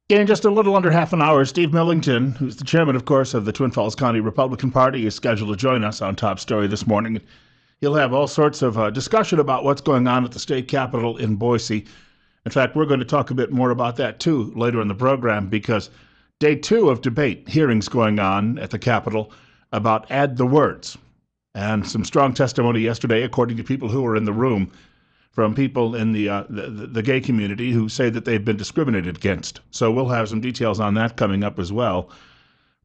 In just a little under half an hour, Steve Millington, who's the chairman, of course, of the Twin Falls County Republican Party, is scheduled to join us on Top Story this morning. He'll have all sorts of discussion about what's going on at the state capitol in Boise. In fact, we're going to talk a bit more about that, too, later in the program, because day two of debate hearings going on at the Capitol about add the words. And some strong testimony yesterday, according to people who were in the room, from people in the gay community who say that they've been discriminated against. So we'll have some details on that coming up as well.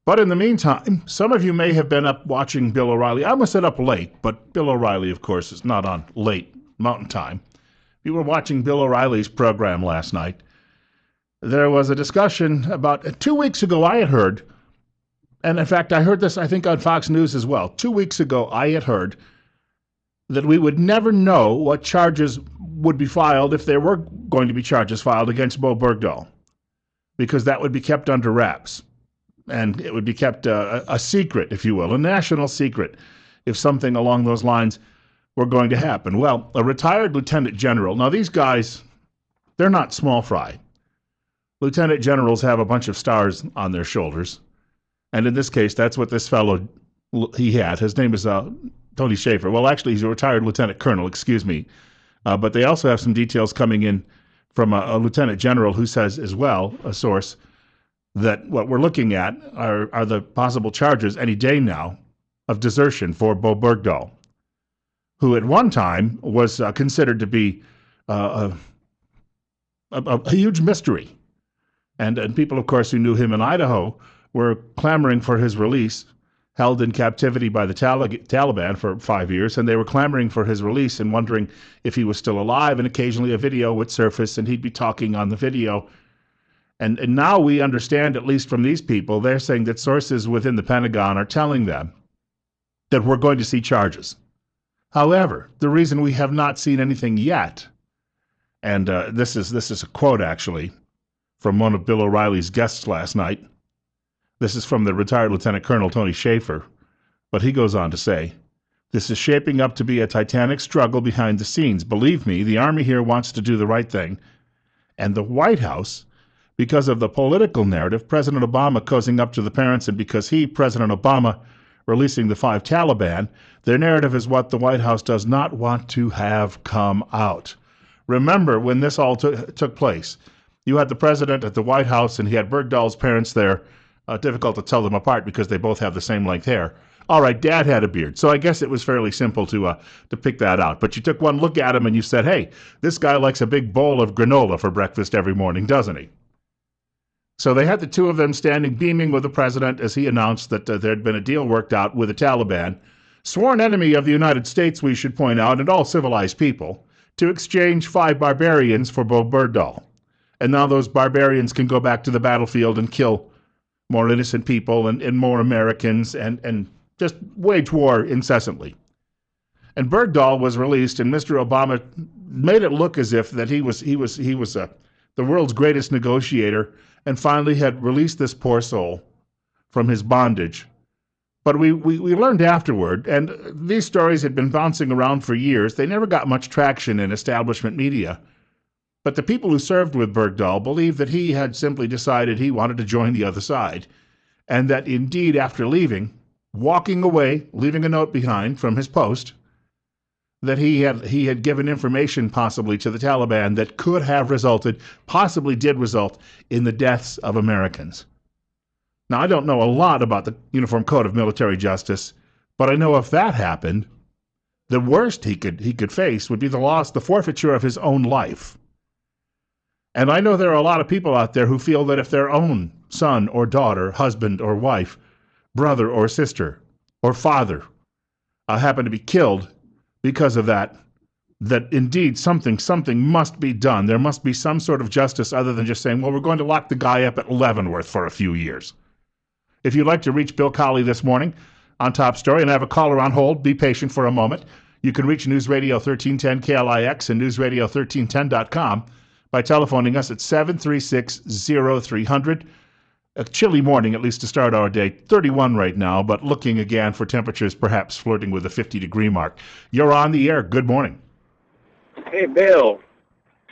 But in the meantime, some of you may have been up watching Bill O'Reilly. I almost said up late, but Bill O'Reilly, of course, is not on late Mountain Time. You were watching Bill O'Reilly's program last night. There was a discussion about 2 weeks ago I had heard, and in fact I heard this I think on Fox News as well. 2 weeks ago I had heard that we would never know what charges would be filed if there were going to be charges filed against Bowe Bergdahl, because that would be kept under wraps. And it would be kept a secret, if you will, a national secret, if something along those lines were going to happen. Well, a retired lieutenant general, now these guys, they're not small fry. Lieutenant generals have a bunch of stars on their shoulders. And in this case, that's what this fellow, he had. His name is Tony Schaefer. Well, actually, he's a retired lieutenant colonel, excuse me. But they also have some details coming in from a lieutenant general who says as well, a source, that what we're looking at are the possible charges any day now of desertion for Bowe Bergdahl, who at one time was considered to be a huge mystery. And people, of course, who knew him in Idaho were clamoring for his release, held in captivity by the Taliban for 5 years, and they were clamoring for his release and wondering if he was still alive, and occasionally a video would surface and he'd be talking on the video. And now we understand, at least from these people, they're saying that sources within the Pentagon are telling them that we're going to see charges. However, the reason we have not seen anything yet, and this is a quote actually from one of Bill O'Reilly's guests last night. This is from the retired Lieutenant Colonel Tony Schaefer, but he goes on to say, "This is shaping up to be a titanic struggle behind the scenes. Believe me, the Army here wants to do the right thing, and the White House, because of the political narrative, President Obama cozying up to the parents, and because President Obama, releasing the 5 Taliban, their narrative is what the White House does not want to have come out." Remember when this all took place, you had the president at the White House and he had Bergdahl's parents there. Difficult to tell them apart because they both have the same length hair. All right, Dad had a beard, so I guess it was fairly simple to pick that out. But you took one look at him and you said, hey, this guy likes a big bowl of granola for breakfast every morning, doesn't he? So they had the two of them standing beaming with the president as he announced that there had been a deal worked out with the Taliban, sworn enemy of the United States, we should point out, and all civilized people, to exchange 5 barbarians for Bowe Bergdahl. And now those barbarians can go back to the battlefield and kill more innocent people and more Americans and just wage war incessantly. And Bergdahl was released, and Mr. Obama made it look as if that he was the world's greatest negotiator, and finally had released this poor soul from his bondage. But we learned afterward, and these stories had been bouncing around for years. They never got much traction in establishment media. But the people who served with Bergdahl believed that he had simply decided he wanted to join the other side, and that indeed after leaving, walking away, leaving a note behind from his post, that he had given information possibly to the Taliban that could have resulted, possibly did result, in the deaths of Americans. Now, I don't know a lot about the Uniform Code of Military Justice, but I know if that happened, the worst he could face would be the forfeiture of his own life. And I know there are a lot of people out there who feel that if their own son or daughter, husband or wife, brother or sister or father happen to be killed because of that indeed something must be done. There must be some sort of justice other than just saying, well, we're going to lock the guy up at Leavenworth for a few years. If you'd like to reach Bill Colley this morning on Top Story and have a caller on hold, be patient for a moment. You can reach News Radio 1310 KLIX and newsradio1310.com. by telephoning us at 736-0300. A chilly morning, at least to start our day. 31 right now, but looking again for temperatures perhaps flirting with the 50-degree mark. You're on the air. Good morning. Hey, Bill.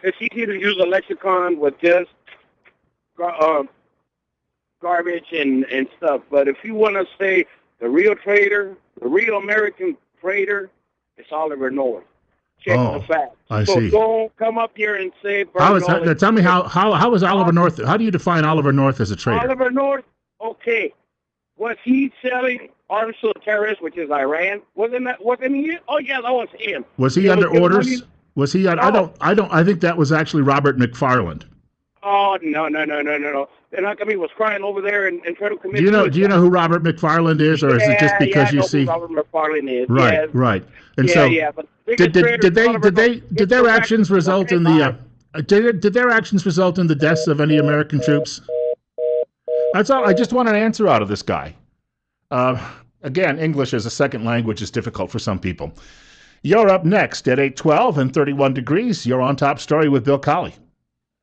It's easy to use a lexicon with just gar- uh, garbage and stuff. But if you want to say the real traitor, the real American traitor, it's Oliver North. Check the Oh, facts. I So see. don't come up here and say How is Bergdahl that? Tell me how is Oliver North? How do you define Oliver North as a traitor? Oliver North, okay. Was he selling arms to the terrorists, which is Iran? Wasn't he? Oh yeah, that was him. Was he He was under giving orders? money. Was he? No. I think that was actually Robert McFarland. Oh no. And how come he was crying over there and trying to Do commit you know? Do you suicide? know who Robert McFarland is, or is it just Yeah, because I you know who see? Robert McFarlane is. Right, Yeah, right. And so, yeah. But the did biggest traitor is Oliver North. did Just their go back actions to result okay, in bye. the did their actions result in the deaths of any American troops? That's all. I just want an answer out of this guy. Uh, Again, English as a second language is difficult for some people. You're up next at 8:12 and 31 degrees. You're on Top Story with Bill Colley.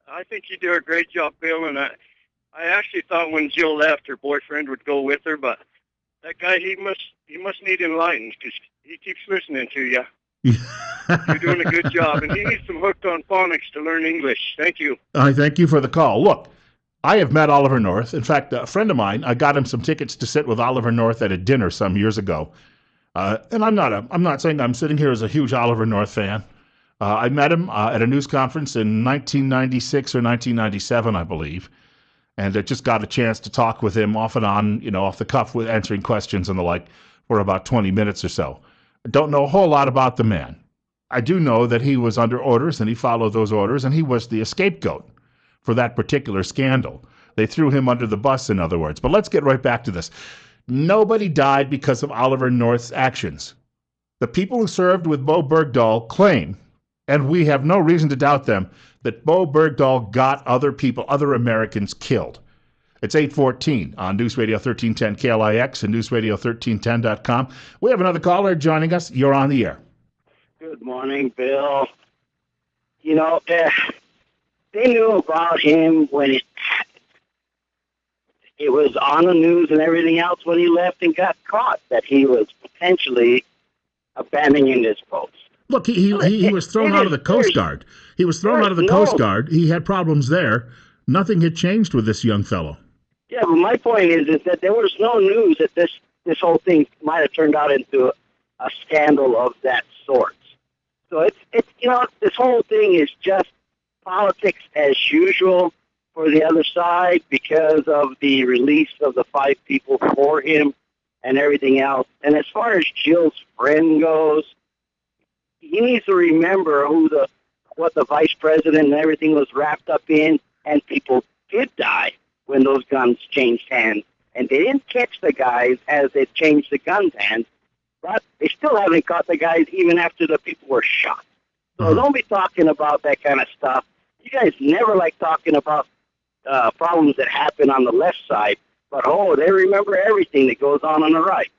I think you do a great job, Bill. And I actually thought when Jill left, her boyfriend would go with her, but that guy, he must need enlightened because he keeps listening to you. You're doing a good job, and he needs some hooked on phonics to learn English. Thank you. I thank you for the call. Look, I have met Oliver North. In fact, a friend of mine, I got him some tickets to sit with Oliver North at a dinner some years ago. And I'm not saying I'm sitting here as a huge Oliver North fan. I met him at a news conference in 1996 or 1997, I believe, and I just got a chance to talk with him off and on, off the cuff, with answering questions and the like for about 20 minutes or so. I don't know a whole lot about the man. I do know that he was under orders and he followed those orders, and he was the scapegoat for that particular scandal. They threw him under the bus, in other words. But let's get right back to this. Nobody died because of Oliver North's actions. The people who served with Bowe Bergdahl claim, and we have no reason to doubt them, that Bowe Bergdahl got other people, other Americans killed. It's 8:14 on News Radio 1310 KLIX and newsradio1310.com. We have another caller joining us. You're on the air. Good morning, Bill. They knew about him when it was on the news and everything else when he left and got caught, that he was potentially abandoning his post. Look, he was thrown out of the Coast Guard. He was thrown out of the Coast Guard. He had problems there. Nothing had changed with this young fellow. Yeah, but my point is that there was no news that this whole thing might have turned out into a scandal of that sort. So it's this whole thing is just politics as usual for the other side because of the release of the 5 people for him and everything else. And as far as Jill's friend goes, he needs to remember what the vice president and everything was wrapped up in, and people did die when those guns changed hands. And they didn't catch the guys as they changed the guns' hands, but they still haven't caught the guys even after the people were shot. So don't be talking about that kind of stuff. You guys never like talking about problems that happen on the left side, but they remember everything that goes on the right.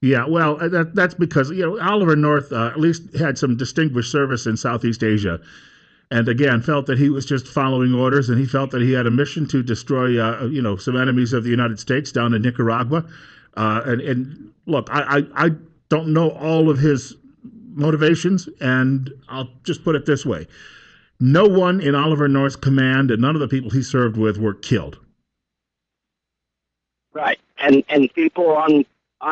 Yeah, well, that's because Oliver North at least had some distinguished service in Southeast Asia, and again felt that he was just following orders, and he felt that he had a mission to destroy some enemies of the United States down in Nicaragua. And look, I don't know all of his motivations, and I'll just put it this way: no one in Oliver North's command and none of the people he served with were killed. Right, and people on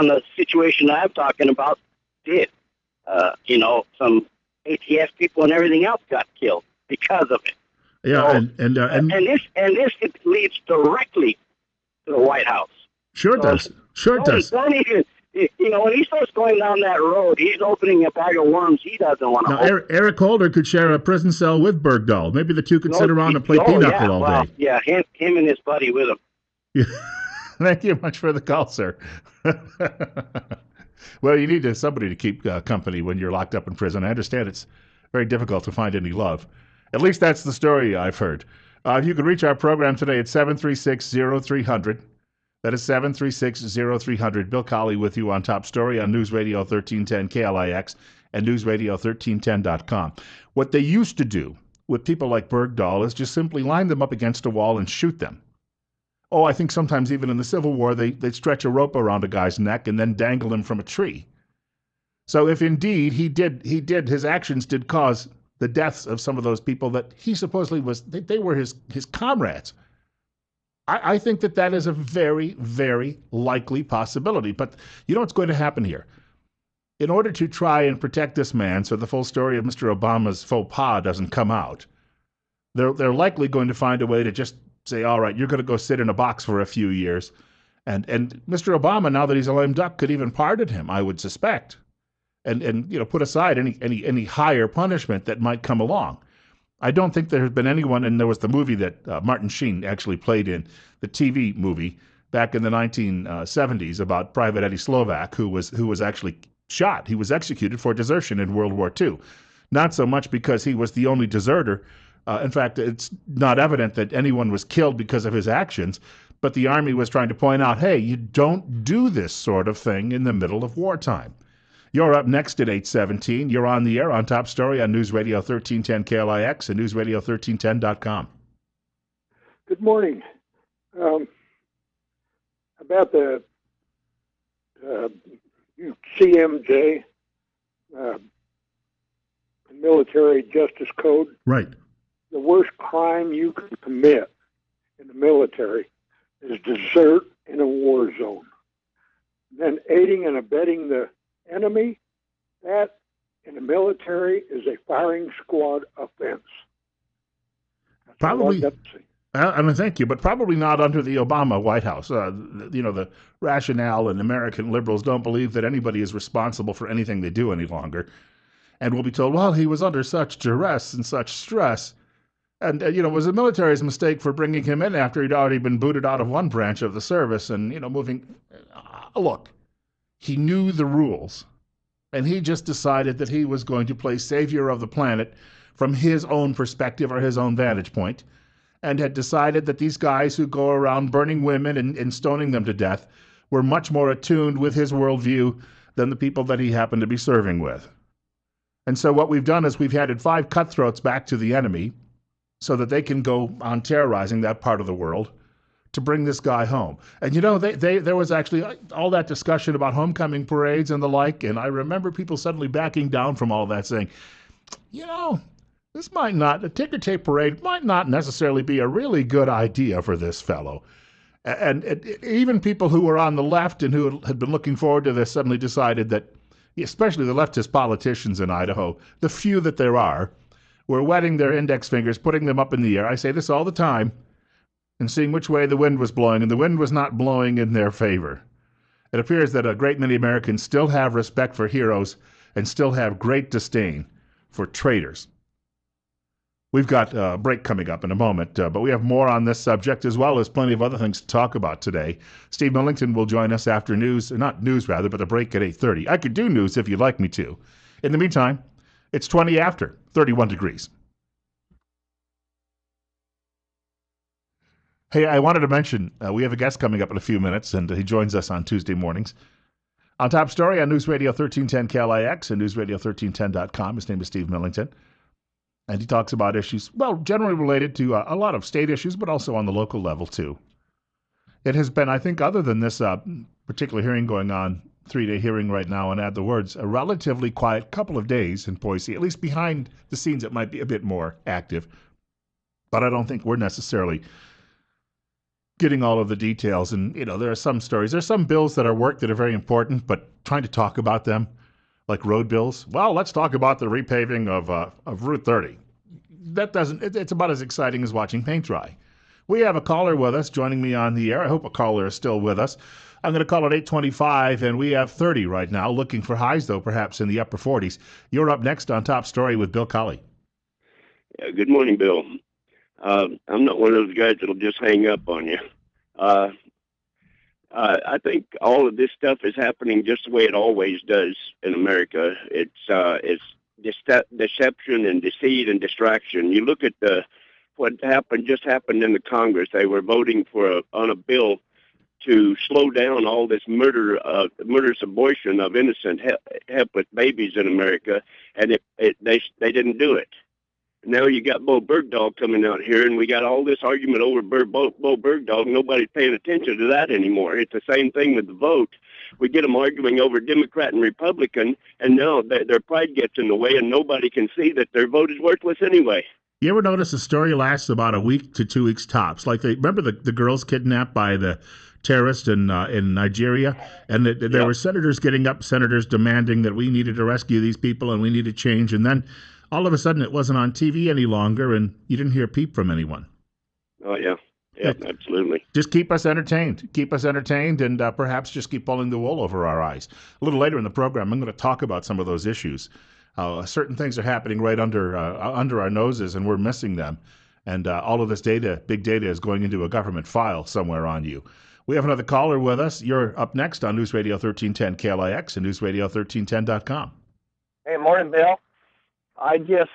the situation I'm talking about did. Some ATF people and everything else got killed because of it. Yeah, so, and this leads directly to the White House. Sure it does. Sure it does. Don't even, when he starts going down that road, he's opening a bag of worms he doesn't want to open. Eric Holder could share a prison cell with Bergdahl. Maybe the two could sit around and play pinochle all day. Yeah, him and his buddy with him. Yeah. Thank you much for the call, sir. Well, you need somebody to keep company when you're locked up in prison. I understand it's very difficult to find any love. At least that's the story I've heard. You can reach our program today at 736-0300. That is 736-0300. Bill Colley with you on Top Story on News Radio 1310 KLIX and newsradio1310.com. What they used to do with people like Bergdahl is just simply line them up against a wall and shoot them. Oh, I think sometimes even in the Civil War, they'd stretch a rope around a guy's neck and then dangle him from a tree. So if indeed his actions did cause the deaths of some of those people that he supposedly they were his comrades. I think that that is a very, very likely possibility. But you know what's going to happen here? In order to try and protect this man so the full story of Mr. Obama's faux pas doesn't come out, they're likely going to find a way to just say, all right, you're going to go sit in a box for a few years. And Mr. Obama, now that he's a lame duck, could even pardon him, I would suspect, and put aside any higher punishment that might come along. I don't think there has been anyone, and there was the movie that Martin Sheen actually played in, the TV movie back in the 1970s about Private Eddie Slovak, who was actually shot. He was executed for desertion in World War II. Not so much because he was the only deserter. In fact, it's not evident that anyone was killed because of his actions, but the Army was trying to point out, hey, you don't do this sort of thing in the middle of wartime. You're up next at 8:17. You're on the air on Top Story on News Radio 1310 KLIX and newsradio1310.com. Good morning. About the CMJ, Military Justice Code. Right. The worst crime you can commit in the military is desert in a war zone. Then aiding and abetting the enemy, that in the military is a firing squad offense. That's Probably. all Thank you, but probably not under the Obama White House. The rationale and American liberals don't believe that anybody is responsible for anything they do any longer. And we'll be told, well, he was under such duress and such stress. And, it was the military's mistake for bringing him in after he'd already been booted out of one branch of the service and, moving. Look, he knew the rules, and he just decided that he was going to play savior of the planet from his own perspective or his own vantage point, and had decided that these guys who go around burning women and stoning them to death were much more attuned with his worldview than the people that he happened to be serving with. And so what we've done is we've handed 5 cutthroats back to the enemy so that they can go on terrorizing that part of the world to bring this guy home. And there was actually all that discussion about homecoming parades and the like, and I remember people suddenly backing down from all that, saying, the ticker tape parade might not necessarily be a really good idea for this fellow. And even people who were on the left and who had been looking forward to this suddenly decided that, especially the leftist politicians in Idaho, the few that there are, were wetting their index fingers, putting them up in the air. I say this all the time, and seeing which way the wind was blowing, and the wind was not blowing in their favor. It appears that a great many Americans still have respect for heroes and still have great disdain for traitors. We've got a break coming up in a moment, but we have more on this subject as well as plenty of other things to talk about today. Steve Millington will join us after but the break at 8:30. I could do news if you'd like me to. In the meantime, it's 20 after, 31 degrees. Hey, I wanted to mention, we have a guest coming up in a few minutes, and he joins us on Tuesday mornings. On Top Story on News Radio 1310 KLIX and newsradio1310.com. His name is Steve Millington. And he talks about issues, generally related to a lot of state issues, but also on the local level, too. It has been, I think, other than this particular hearing going on, 3-day hearing right now, and add the words, a relatively quiet couple of days in Boise. At least behind the scenes, it might be a bit more active. But I don't think we're necessarily getting all of the details. And, there are some stories. There's some bills that are worked that are very important, but trying to talk about them, like road bills. Well, let's talk about the repaving of Route 30. It's about as exciting as watching paint dry. We have a caller with us joining me on the air. I hope a caller is still with us. I'm going to call it 825, and we have 30 right now, looking for highs, though, perhaps in the upper 40s. You're up next on Top Story with Bill Colley. Yeah, good morning, Bill. I'm not one of those guys that'll just hang up on you. I think all of this stuff is happening just the way it always does in America. It's deception and deceit and distraction. You look at what just happened in the Congress. They were voting on a bill to slow down all this murderous abortion of innocent, helpless babies in America, and they didn't do it. Now you got Bowe Bergdahl coming out here, and we got all this argument over Bowe Bergdahl. Nobody's paying attention to that anymore. It's the same thing with the vote. We get them arguing over Democrat and Republican, and now their pride gets in the way, and nobody can see that their vote is worthless anyway. You ever notice a story lasts about a week to 2 weeks tops? Like remember the girls kidnapped by the terrorists in Nigeria, and there Yep. were senators getting up, senators demanding that we needed to rescue these people and we needed change, and then all of a sudden it wasn't on TV any longer, and you didn't hear a peep from anyone. Oh, yeah. Yeah, absolutely. Just keep us entertained, and perhaps just keep pulling the wool over our eyes. A little later in the program, I'm going to talk about some of those issues. Certain things are happening right under our noses, and we're missing them. And all of this data, big data, is going into a government file somewhere on you. We have another caller with us. You're up next on News Radio 1310 KLIX and newsradio1310.com. Hey, morning, Bill. I just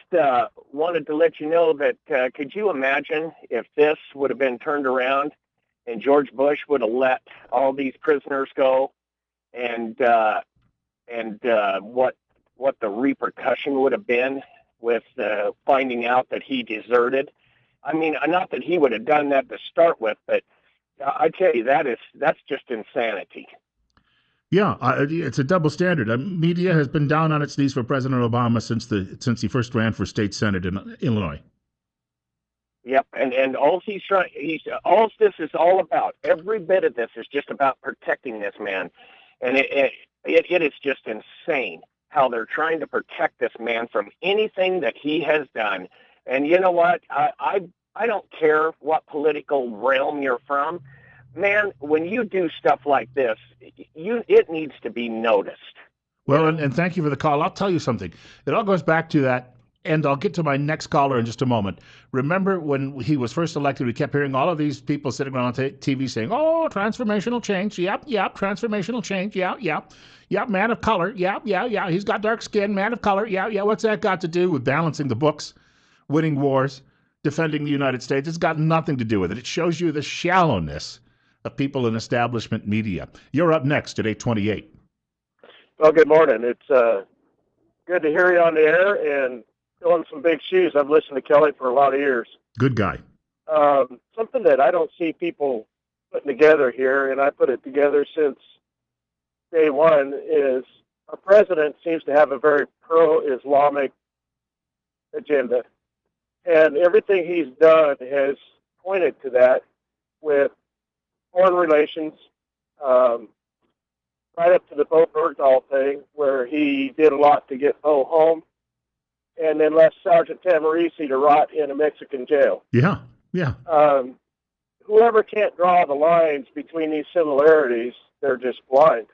wanted to let you know that could you imagine if this would have been turned around and George Bush would have let all these prisoners go, and what the repercussion would have been with finding out that he deserted? I mean, not that he would have done that to start with, but I tell you, that's just insanity. Yeah, it's a double standard. Media has been down on its knees for President Obama since he first ran for state senate in Illinois. Yep, and all all this is all about. Every bit of this is just about protecting this man, and it is just insane how they're trying to protect this man from anything that he has done. And you know what? I don't care what political realm you're from. Man, when you do stuff like this, it needs to be noticed. Well, and thank you for the call. I'll tell you something. It all goes back to that, and I'll get to my next caller in just a moment. Remember when he was first elected, we kept hearing all of these people sitting around on TV saying, oh, transformational change, yep, transformational change, yep, man of color, yep, he's got dark skin, man of color, yeah, what's that got to do with balancing the books, winning wars, defending the United States? It's got nothing to do with it. It shows you the shallowness of people in establishment media. You're up next at 8:28. Well, good morning. It's good to hear you on the air and filling some big shoes. I've listened to Kelly for a lot of years. Good guy. Something that I don't see people putting together here, and I put it together since day one, is our president seems to have a very pro-Islamic agenda. And everything he's done has pointed to that, with foreign relations, right up to the Bergdahl thing, where he did a lot to get Bowe home, and then left Sergeant Tamarisi to rot in a Mexican jail. Yeah. Whoever can't draw the lines between these similarities, they're just blind.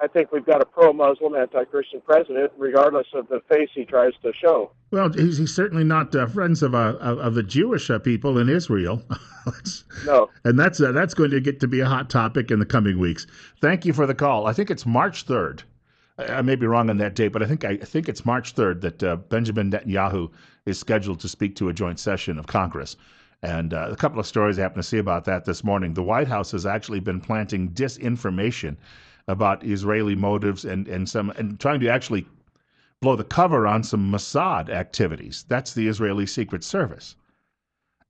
I think we've got a pro-Muslim, anti-Christian president, regardless of the face he tries to show. Well, he's certainly not friends of the Jewish people in Israel. No. And that's going to get to be a hot topic in the coming weeks. Thank you for the call. I think it's March 3rd. I may be wrong on that date, but I think it's March 3rd that Benjamin Netanyahu is scheduled to speak to a joint session of Congress. And a couple of stories I happen to see about that this morning. The White House has actually been planting disinformation about Israeli motives and trying to actually blow the cover on some Mossad activities. That's the Israeli Secret Service.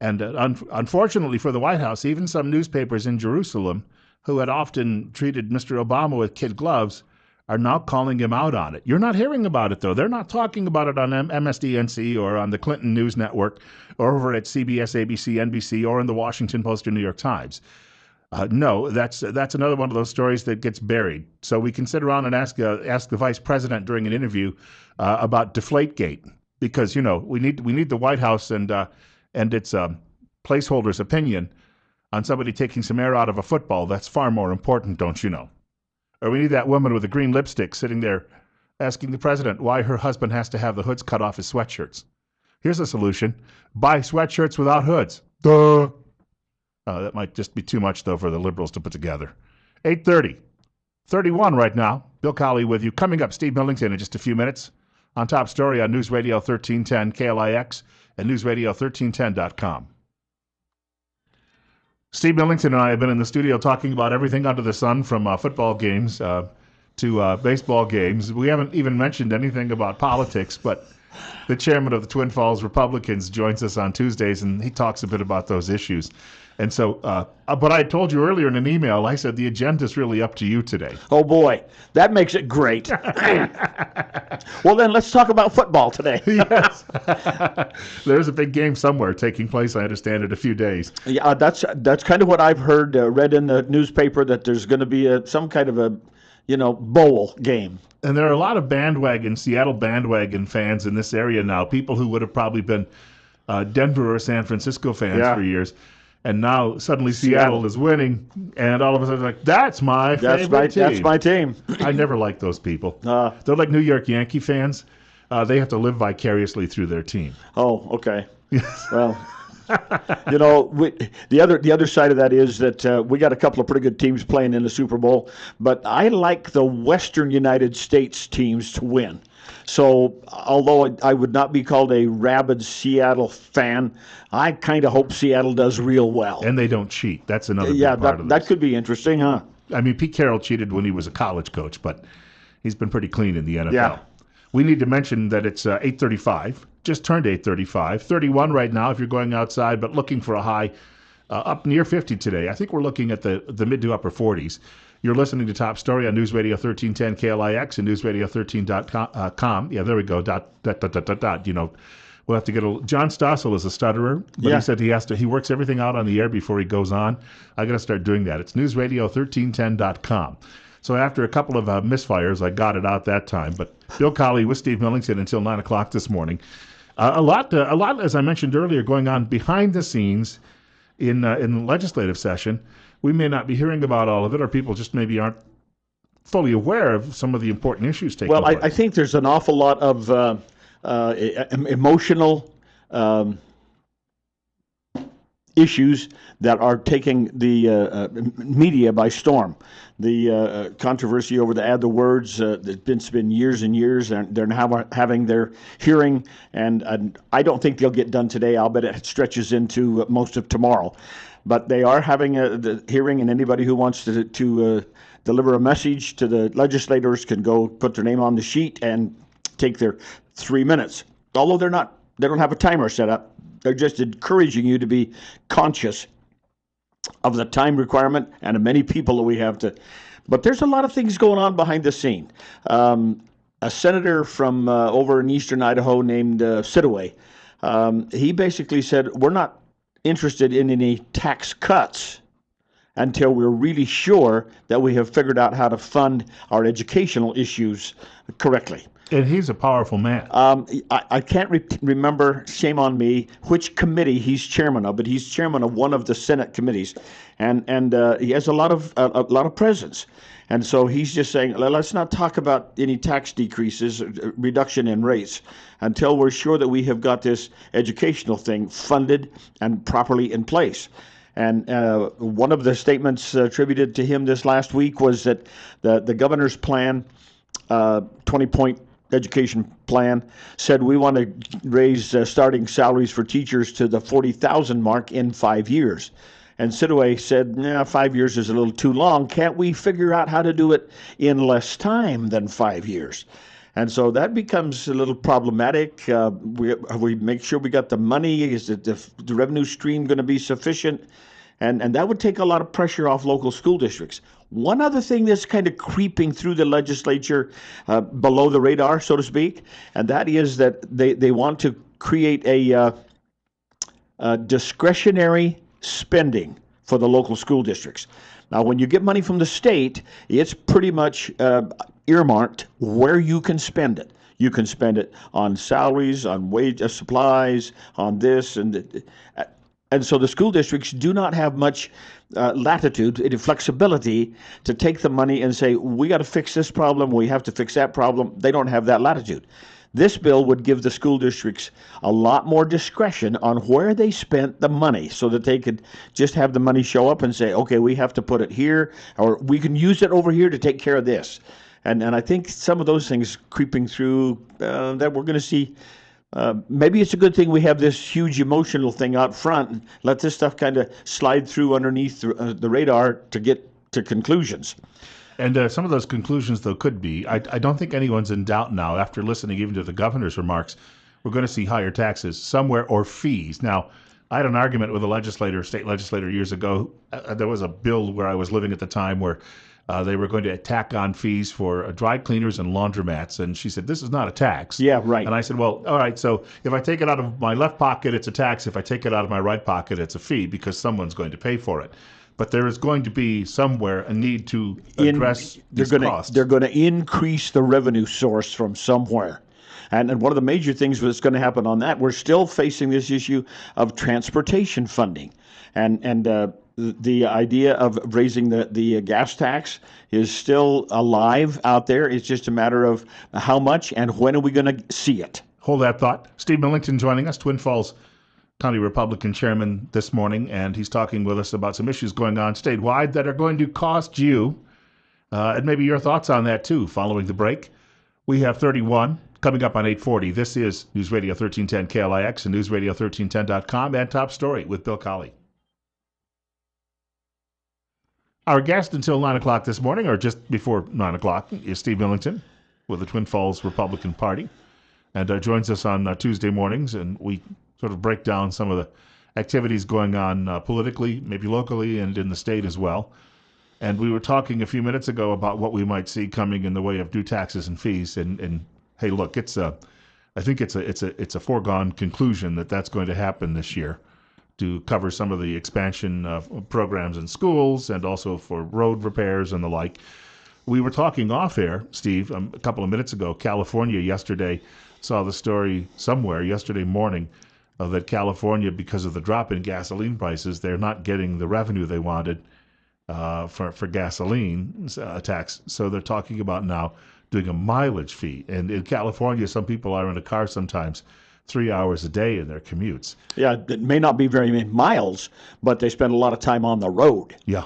And unfortunately for the White House, even some newspapers in Jerusalem, who had often treated Mr. Obama with kid gloves, are now calling him out on it. You're not hearing about it, though. They're not talking about it on MSDNC or on the Clinton News Network or over at CBS, ABC, NBC, or in the Washington Post or New York Times. No, that's another one of those stories that gets buried. So we can sit around and ask the vice president during an interview about Deflategate, because we need the White House and its placeholder's opinion on somebody taking some air out of a football. That's far more important, don't you know? Or we need that woman with the green lipstick sitting there asking the president why her husband has to have the hoods cut off his sweatshirts. Here's a solution: buy sweatshirts without hoods. Duh. That might just be too much, though, for the liberals to put together. 8:30, 31 right now. Bill Colley with you. Coming up, Steve Millington in just a few minutes. On Top Story on News Radio 1310 KLIX and newsradio1310.com. Steve Millington and I have been in the studio talking about everything under the sun, from football games to baseball games. We haven't even mentioned anything about politics, but the chairman of the Twin Falls Republicans, joins us on Tuesdays, and he talks a bit about those issues. And so, but I told you earlier in an email, I said the agenda's really up to you today. Oh, boy. That makes it great. Well, then let's talk about football today. Yes. There's a big game somewhere taking place, I understand, in a few days. Yeah, that's kind of what I've heard, read in the newspaper, that there's going to be some kind of a, bowl game. And there are a lot of Seattle bandwagon fans in this area now, people who would have probably been Denver or San Francisco fans for years. And now suddenly Seattle is winning, and all of a sudden, like, that's my favorite team. That's my team. I never liked those people. They're like New York Yankee fans. They have to live vicariously through their team. Oh, okay. Well, the other side of that is that we got a couple of pretty good teams playing in the Super Bowl, but I like the Western United States teams to win. So although I would not be called a rabid Seattle fan, I kind of hope Seattle does real well. And they don't cheat. That's another big part of this. That could be interesting, huh? I mean, Pete Carroll cheated when he was a college coach, but he's been pretty clean in the NFL. Yeah. We need to mention that it's 8:35, just turned 8:35, 31 right now if you're going outside, but looking for a high up near 50 today. I think we're looking at the mid to upper 40s. You're listening to Top Story on News Radio 1310 KLIX and newsradio13.com. Yeah, there we go. We'll have to get John Stossel is a stutterer, but he said he works everything out on the air before he goes on. I got to start doing that. It's newsradio1310.com. So after a couple of misfires, I got it out that time. But Bill Colley with Steve Millington until 9 o'clock this morning. A lot, as I mentioned earlier, going on behind the scenes in the legislative session. We may not be hearing about all of it, or people just maybe aren't fully aware of some of the important issues taking place. Well, I think there's an awful lot of emotional issues that are taking the media by storm. The controversy over the Add the Words, it's been years and years, and they're now having their hearing, and I don't think they'll get done today. I'll bet it stretches into most of tomorrow. But they are having the hearing, and anybody who wants to deliver a message to the legislators can go put their name on the sheet and take their 3 minutes. Although they don't have a timer set up. They're just encouraging you to be conscious of the time requirement and the many people that we have to. But there's a lot of things going on behind the scene. A senator from over in eastern Idaho named Sidaway, he basically said, we're not interested in any tax cuts until we're really sure that we have figured out how to fund our educational issues correctly. And he's a powerful man. I can't remember, shame on me, which committee he's chairman of, but he's chairman of one of the Senate committees, and he has a lot of presence. And so he's just saying, let's not talk about any tax decreases, reduction in rates, until we're sure that we have got this educational thing funded and properly in place. And one of the statements attributed to him this last week was that the governor's plan, 20-point education plan, said we want to raise starting salaries for teachers to the 40,000 mark in 5 years. And Sidaway said, 5 years is a little too long. Can't we figure out how to do it in less time than 5 years? And so that becomes a little problematic. We make sure we got the money. Is the revenue stream going to be sufficient? And that would take a lot of pressure off local school districts. One other thing that's kind of creeping through the legislature below the radar, so to speak, and that is that they want to create a discretionary spending for the local school districts. Now, when you get money from the state, it's pretty much earmarked where you can spend it. You can spend it on salaries, on wage supplies, on this, and so the school districts do not have much latitude and flexibility to take the money and say, we got to fix this problem, we have to fix that problem. They don't have that latitude. This bill would give the school districts a lot more discretion on where they spent the money so that they could just have the money show up and say, okay, we have to put it here, or we can use it over here to take care of this. And I think some of those things creeping through that we're going to see. Maybe it's a good thing we have this huge emotional thing out front and let this stuff kind of slide through underneath the radar to get to conclusions. And some of those conclusions, though, could be, I don't think anyone's in doubt now, after listening even to the governor's remarks, we're going to see higher taxes somewhere or fees. Now, I had an argument with a state legislator years ago. There was a bill where I was living at the time where they were going to tack on fees for dry cleaners and laundromats. And she said, this is not a tax. Yeah, right. And I said, well, all right, so if I take it out of my left pocket, it's a tax. If I take it out of my right pocket, it's a fee because someone's going to pay for it. But there is going to be somewhere a need to address these costs. They're going to increase the revenue source from somewhere. And one of the major things that's going to happen on that, we're still facing this issue of transportation funding. And the idea of raising the gas tax is still alive out there. It's just a matter of how much and when are we going to see it. Hold that thought. Steve Millington joining us, Twin Falls County Republican Chairman this morning, and he's talking with us about some issues going on statewide that are going to cost you, and maybe your thoughts on that too, following the break. We have 31 coming up on 8:40. This is News Radio 1310 KLIX and newsradio1310.com and Top Story with Bill Colley. Our guest until 9 o'clock this morning, or just before 9 o'clock, is Steve Millington with the Twin Falls Republican Party, and joins us on Tuesday mornings, and we sort of break down some of the activities going on politically, maybe locally, and in the state as well. And we were talking a few minutes ago about what we might see coming in the way of due taxes and fees. And hey, look, I think it's a foregone conclusion that that's going to happen this year to cover some of the expansion of programs in schools and also for road repairs and the like. We were talking off air, Steve, a couple of minutes ago. California yesterday saw the story somewhere yesterday morning that California, because of the drop in gasoline prices, they're not getting the revenue they wanted for gasoline tax. So they're talking about now doing a mileage fee. And in California, some people are in a car sometimes 3 hours a day in their commutes. Yeah, it may not be very many miles, but they spend a lot of time on the road. Yeah,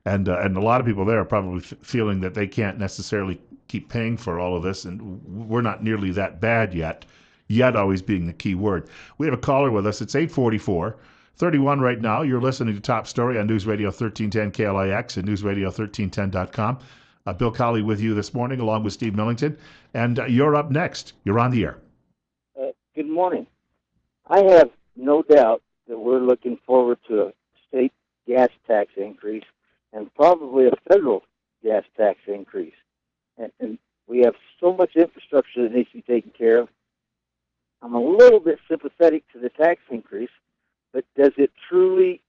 and a lot of people there are probably feeling that they can't necessarily keep paying for all of this, and we're not nearly that bad yet. Yet always being the key word. We have a caller with us. It's 8:44, 31 right now. You're listening to Top Story on News Radio 1310 KLIX and newsradio1310.com. Bill Colley with you this morning, along with Steve Millington. And you're up next. You're on the air. Good morning. I have no doubt that we're looking forward to a state gas tax increase and probably a federal gas tax increase. And we have so much infrastructure that needs to be taken care of. I'm a little bit sympathetic to the tax increase, but does it truly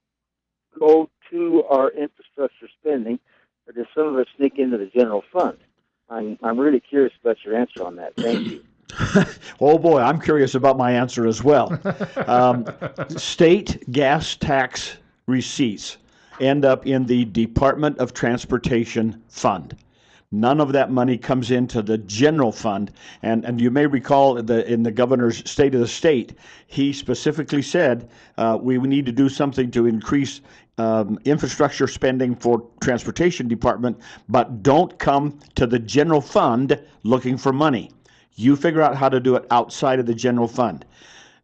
go to our infrastructure spending, or does some of it sneak into the general fund? I'm really curious about your answer on that. Thank you. Oh boy, I'm curious about my answer as well. State gas tax receipts end up in the Department of Transportation fund. None of that money comes into the general fund. And you may recall in the governor's State of the State, he specifically said we need to do something to increase infrastructure spending for transportation department, but don't come to the general fund looking for money. You figure out how to do it outside of the general fund.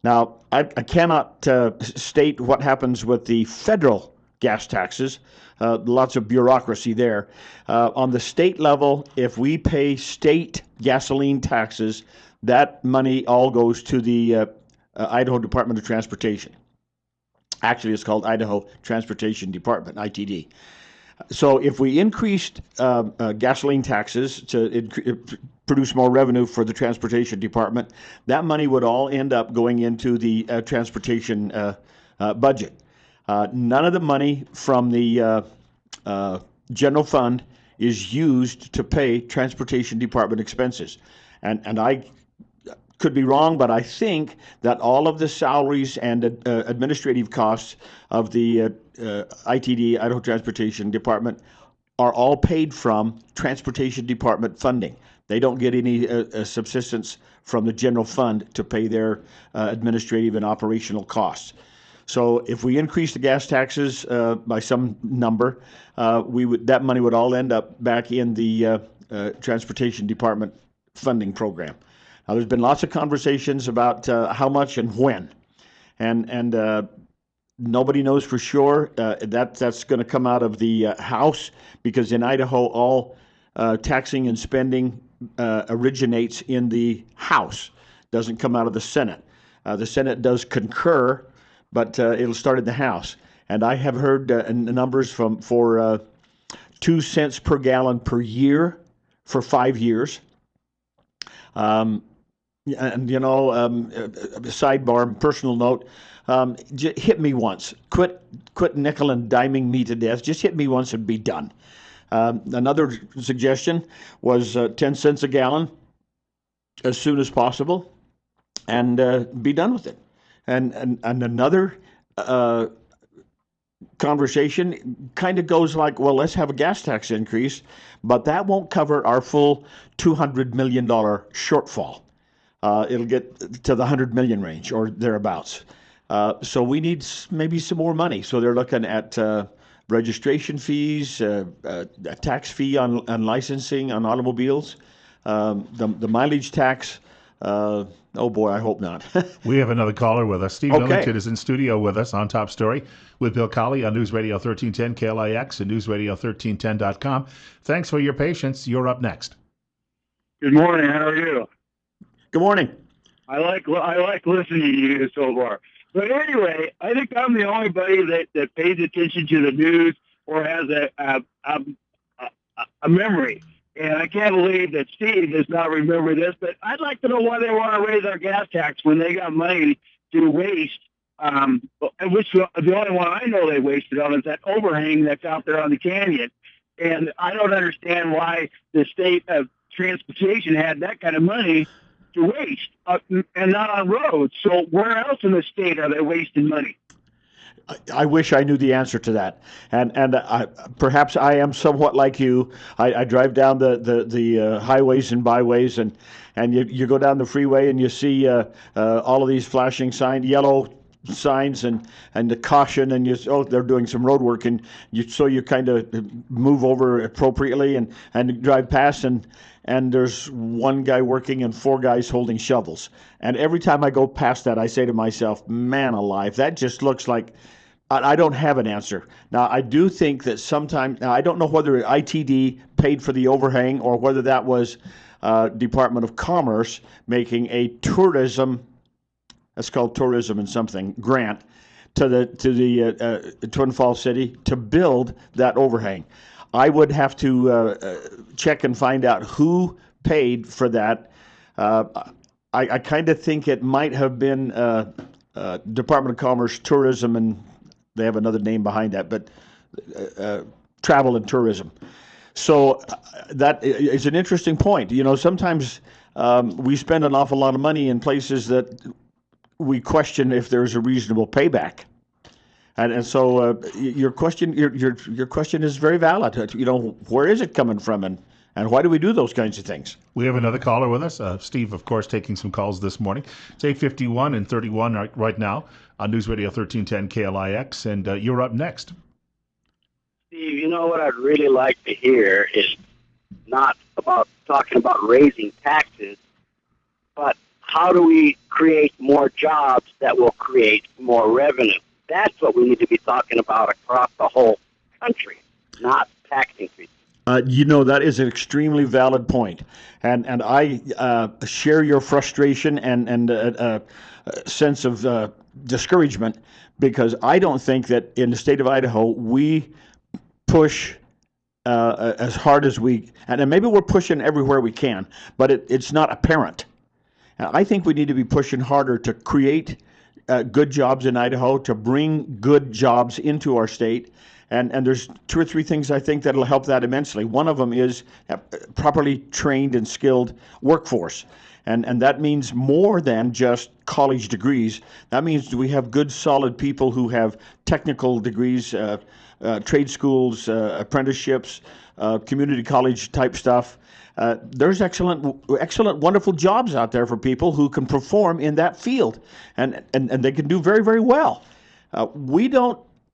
Now, I cannot state what happens with the federal gas taxes. Lots of bureaucracy there. On the state level, if we pay state gasoline taxes, that money all goes to the Idaho Department of Transportation. Actually, it's called Idaho Transportation Department, ITD. So if we increased gasoline taxes to produce more revenue for the Transportation Department, that money would all end up going into the transportation budget. None of the money from the general fund is used to pay Transportation Department expenses. And I could be wrong, but I think that all of the salaries and administrative costs of the ITD, Idaho Transportation Department, are all paid from Transportation Department funding. They don't get any subsistence from the general fund to pay their administrative and operational costs. So if we increase the gas taxes by some number, that money would all end up back in the Transportation Department funding program. Now, there's been lots of conversations about how much and when, and nobody knows for sure. That's going to come out of the House, because in Idaho, all taxing and spending originates in the House, doesn't come out of the Senate. The Senate does concur, but it'll start in the House. And I have heard numbers for 2 cents per gallon per year for 5 years. And sidebar, personal note, hit me once. Quit nickel and diming me to death. Just hit me once and be done. Another suggestion was 10 cents a gallon as soon as possible, and be done with it. And another conversation kind of goes like, well, let's have a gas tax increase, but that won't cover our full $200 million shortfall. It'll get to the 100 million range or thereabouts. So we need maybe some more money. So they're looking at registration fees, a tax fee on licensing on automobiles, the mileage tax. Oh boy, I hope not. We have another caller with us. Steve Okay. Millington is in studio with us on Top Story with Bill Colley on News Radio 1310 KLIX and newsradio1310.com. Thanks for your patience. You're up next. Good morning. How are you? Good morning. I like listening to you so far. But anyway, I think I'm the only buddy that pays attention to the news or has a memory. And I can't believe that Steve does not remember this, but I'd like to know why they want to raise our gas tax when they got money to waste, which the only one I know they wasted on is that overhang that's out there on the canyon. And I don't understand why the state of transportation had that kind of money to waste and not on roads. So where else in the state are they wasting money? I wish I knew the answer to that, and perhaps I am somewhat like you. I drive down the highways and byways, and you go down the freeway and you see all of these flashing yellow signs and the caution, and they're doing some road work, and you kind of move over appropriately and drive past, and there's one guy working and 4 guys holding shovels. And every time I go past that, I say to myself, man alive, that just looks like. I don't have an answer. Now, I do think that sometimes, now I don't know whether ITD paid for the overhang or whether that was Department of Commerce making a tourism, that's called tourism and something, grant to the Twin Falls City to build that overhang. I would have to check and find out who paid for that. I kind of think it might have been Department of Commerce, Tourism, and they have another name behind that, but travel and tourism. So that is an interesting point. Sometimes we spend an awful lot of money in places that we question if there's a reasonable payback. And so your question is very valid. Where is it coming from, and why do we do those kinds of things? We have another caller with us. Steve, of course, taking some calls this morning. It's 8:51 and 31 right now on News Radio 1310 KLIX, and you're up next. Steve, you know what I'd really like to hear is not about talking about raising taxes, but how do we create more jobs that will create more revenue? That's what we need to be talking about across the whole country, not tax increases. That is an extremely valid point, and I share your frustration and sense of discouragement, because I don't think that in the state of Idaho we push as hard as and maybe we're pushing everywhere we can, but it's not apparent. I think we need to be pushing harder to create good jobs in Idaho, to bring good jobs into our state. And there's 2 or 3 things I think that'll help that immensely. One of them is properly trained and skilled workforce. And that means more than just college degrees. That means we have good, solid people who have technical degrees, trade schools, apprenticeships, community college type stuff. There's excellent, wonderful jobs out there for people who can perform in that field, and they can do very, very well.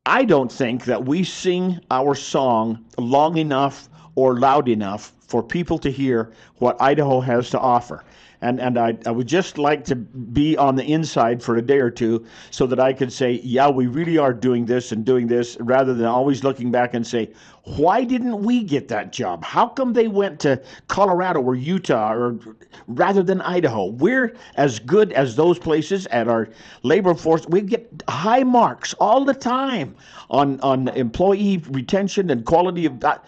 I don't think that we sing our song long enough or loud enough for people to hear what Idaho has to offer. And I would just like to be on the inside for a day or two so that I could say, yeah, we really are doing this, rather than always looking back and say, why didn't we get that job? How come they went to Colorado or Utah or rather than Idaho? We're as good as those places at our labor force. We get high marks all the time on employee retention and quality of that.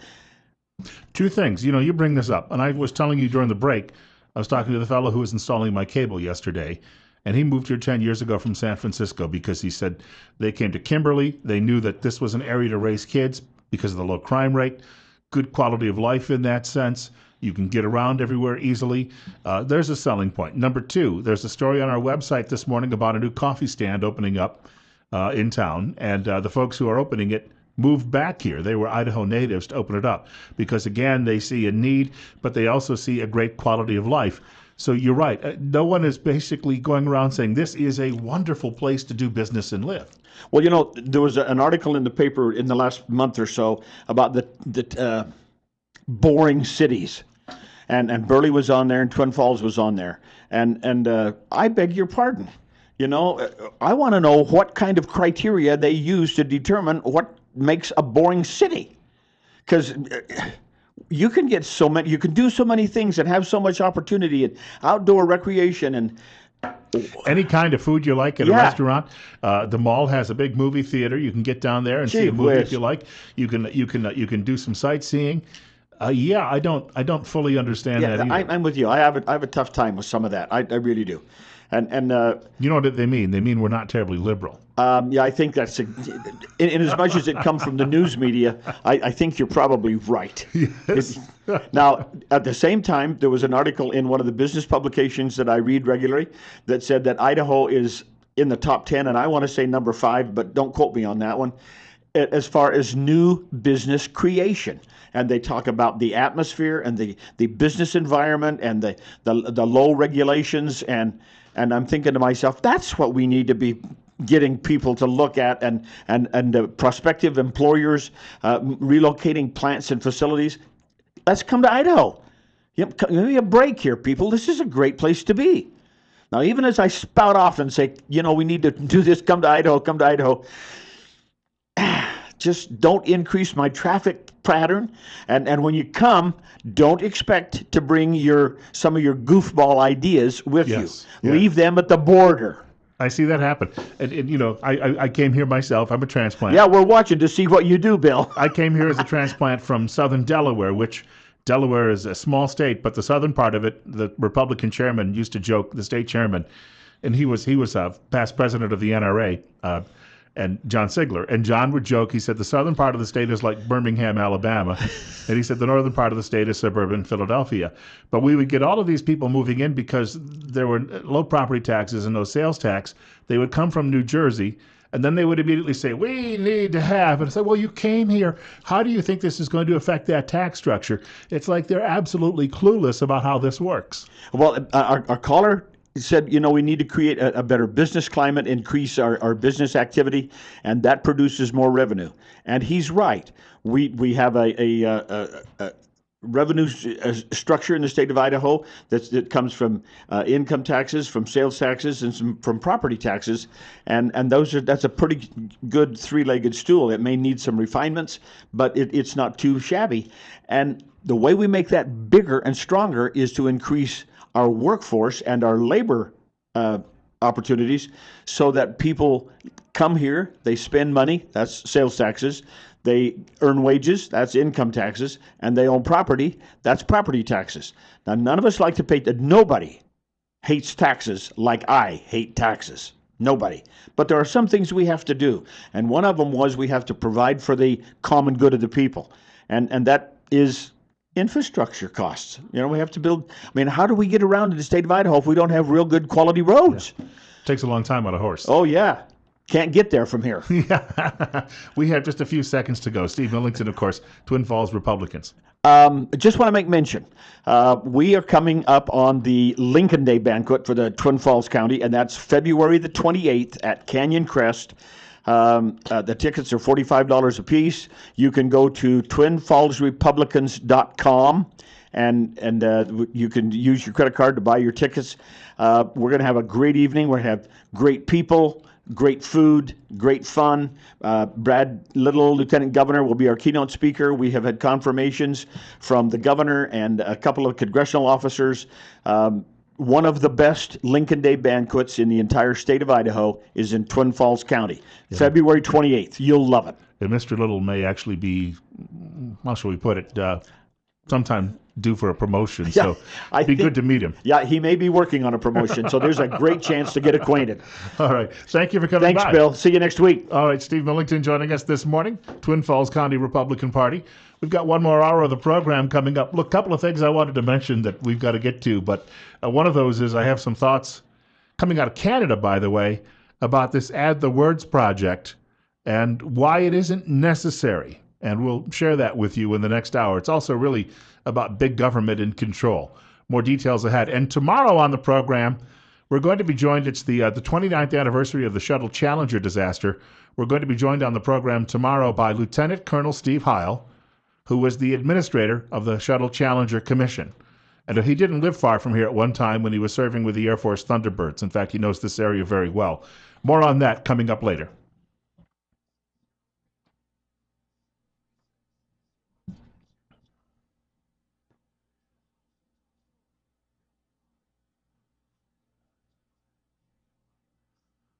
Two things. You bring this up, and I was telling you during the break, I was talking to the fellow who was installing my cable yesterday, and he moved here 10 years ago from San Francisco because he said they came to Kimberly. They knew that this was an area to raise kids because of the low crime rate, good quality of life in that sense. You can get around everywhere easily. There's a selling point. Number two, there's a story on our website this morning about a new coffee stand opening up in town, and the folks who are opening it moved back here. They were Idaho natives to open it up because, again, they see a need, but they also see a great quality of life. So you're right. No one is basically going around saying this is a wonderful place to do business and live. Well, there was an article in the paper in the last month or so about the boring cities. And Burley was on there and Twin Falls was on there. And I beg your pardon. I want to know what kind of criteria they use to determine what makes a boring city, because you can do so many things and have so much opportunity and outdoor recreation and any kind of food you like at a restaurant. The mall has a big movie theater. You can get down there and see a movie if you like. You can do some sightseeing. I don't fully understand that either. I'm with you. I have a tough time with some of that. I really do. And you know what they mean? They mean we're not terribly liberal. I think that's in as much as it comes from the news media. I think you're probably right. Yes. Now, at the same time, there was an article in one of the business publications that I read regularly that said that Idaho is in the top 10, and I want to say number 5, but don't quote me on that one, as far as new business creation. And they talk about the atmosphere and the business environment and the low regulations. And I'm thinking to myself, that's what we need to be getting people to look at, and prospective employers relocating plants and facilities. Let's come to Idaho. Give me a break here, people. This is a great place to be. Now, even as I spout off and say, we need to do this, come to Idaho, just don't increase my traffic pattern. And when you come, don't expect to bring some of your goofball ideas with you. Leave them at the border. I see that happen. And I came here myself. I'm a transplant. Yeah, we're watching to see what you do, Bill. I came here as a transplant from southern Delaware, which Delaware is a small state, but the southern part of it, the Republican chairman used to joke, the state chairman, and he was past president of the NRA, and John Sigler. And John would joke, he said, the southern part of the state is like Birmingham, Alabama. And he said, the northern part of the state is suburban Philadelphia. But we would get all of these people moving in because there were low property taxes and no sales tax. They would come from New Jersey, and then they would immediately say, we need to have. And I said, well, you came here. How do you think this is going to affect that tax structure? It's like they're absolutely clueless about how this works. Well, our caller said, we need to create a better business climate, increase our business activity, and that produces more revenue. And he's right. We have a revenue structure in the state of Idaho that comes from income taxes, from sales taxes, and from property taxes, and that's a pretty good three-legged stool. It may need some refinements, but it's not too shabby. And the way we make that bigger and stronger is to increase our workforce and our labor opportunities so that people come here, they spend money, that's sales taxes, they earn wages, that's income taxes, and they own property, that's property taxes. Now, none of us like to pay, nobody hates taxes like I hate taxes. Nobody. But there are some things we have to do, and one of them was we have to provide for the common good of the people, and that is infrastructure costs. We have to build. How do we get around in the state of Idaho if we don't have real good quality roads? Yeah. Takes a long time on a horse. Oh, yeah. Can't get there from here. Yeah. We have just a few seconds to go. Steve Millington, of course, Twin Falls Republicans. Just want to make mention. We are coming up on the Lincoln Day banquet for the Twin Falls County, and that's February the 28th at Canyon Crest. The tickets are $45 a piece. You can go to twinfallsrepublicans.com and you can use your credit card to buy your tickets. We're going to have a great evening. We're going to have great people, great food, great fun. Brad Little, Lieutenant Governor, will be our keynote speaker. We have had confirmations from the governor and a couple of congressional officers. One of the best Lincoln Day banquets in the entire state of Idaho is in Twin Falls County, February 28th. You'll love it. And Mr. Little may actually be, how shall we put it, sometime due for a promotion. So it'd be good to meet him. Yeah, he may be working on a promotion, so there's a great chance to get acquainted. All right. Thank you for coming by. Thanks, Bill. See you next week. All right. Steve Millington joining us this morning, Twin Falls County Republican Party. We've got one more hour of the program coming up. Look, a couple of things I wanted to mention that we've got to get to, but one of those is I have some thoughts coming out of Canada, by the way, about this Add the Words project and why it isn't necessary. And we'll share that with you in the next hour. It's also really about big government and control. More details ahead. And tomorrow on the program, we're going to be joined. It's the 29th anniversary of the Shuttle Challenger disaster. We're going to be joined on the program tomorrow by Lieutenant Colonel Steve Heil, who was the administrator of the Shuttle Challenger Commission. And he didn't live far from here at one time when he was serving with the Air Force Thunderbirds. In fact, he knows this area very well. More on that coming up later.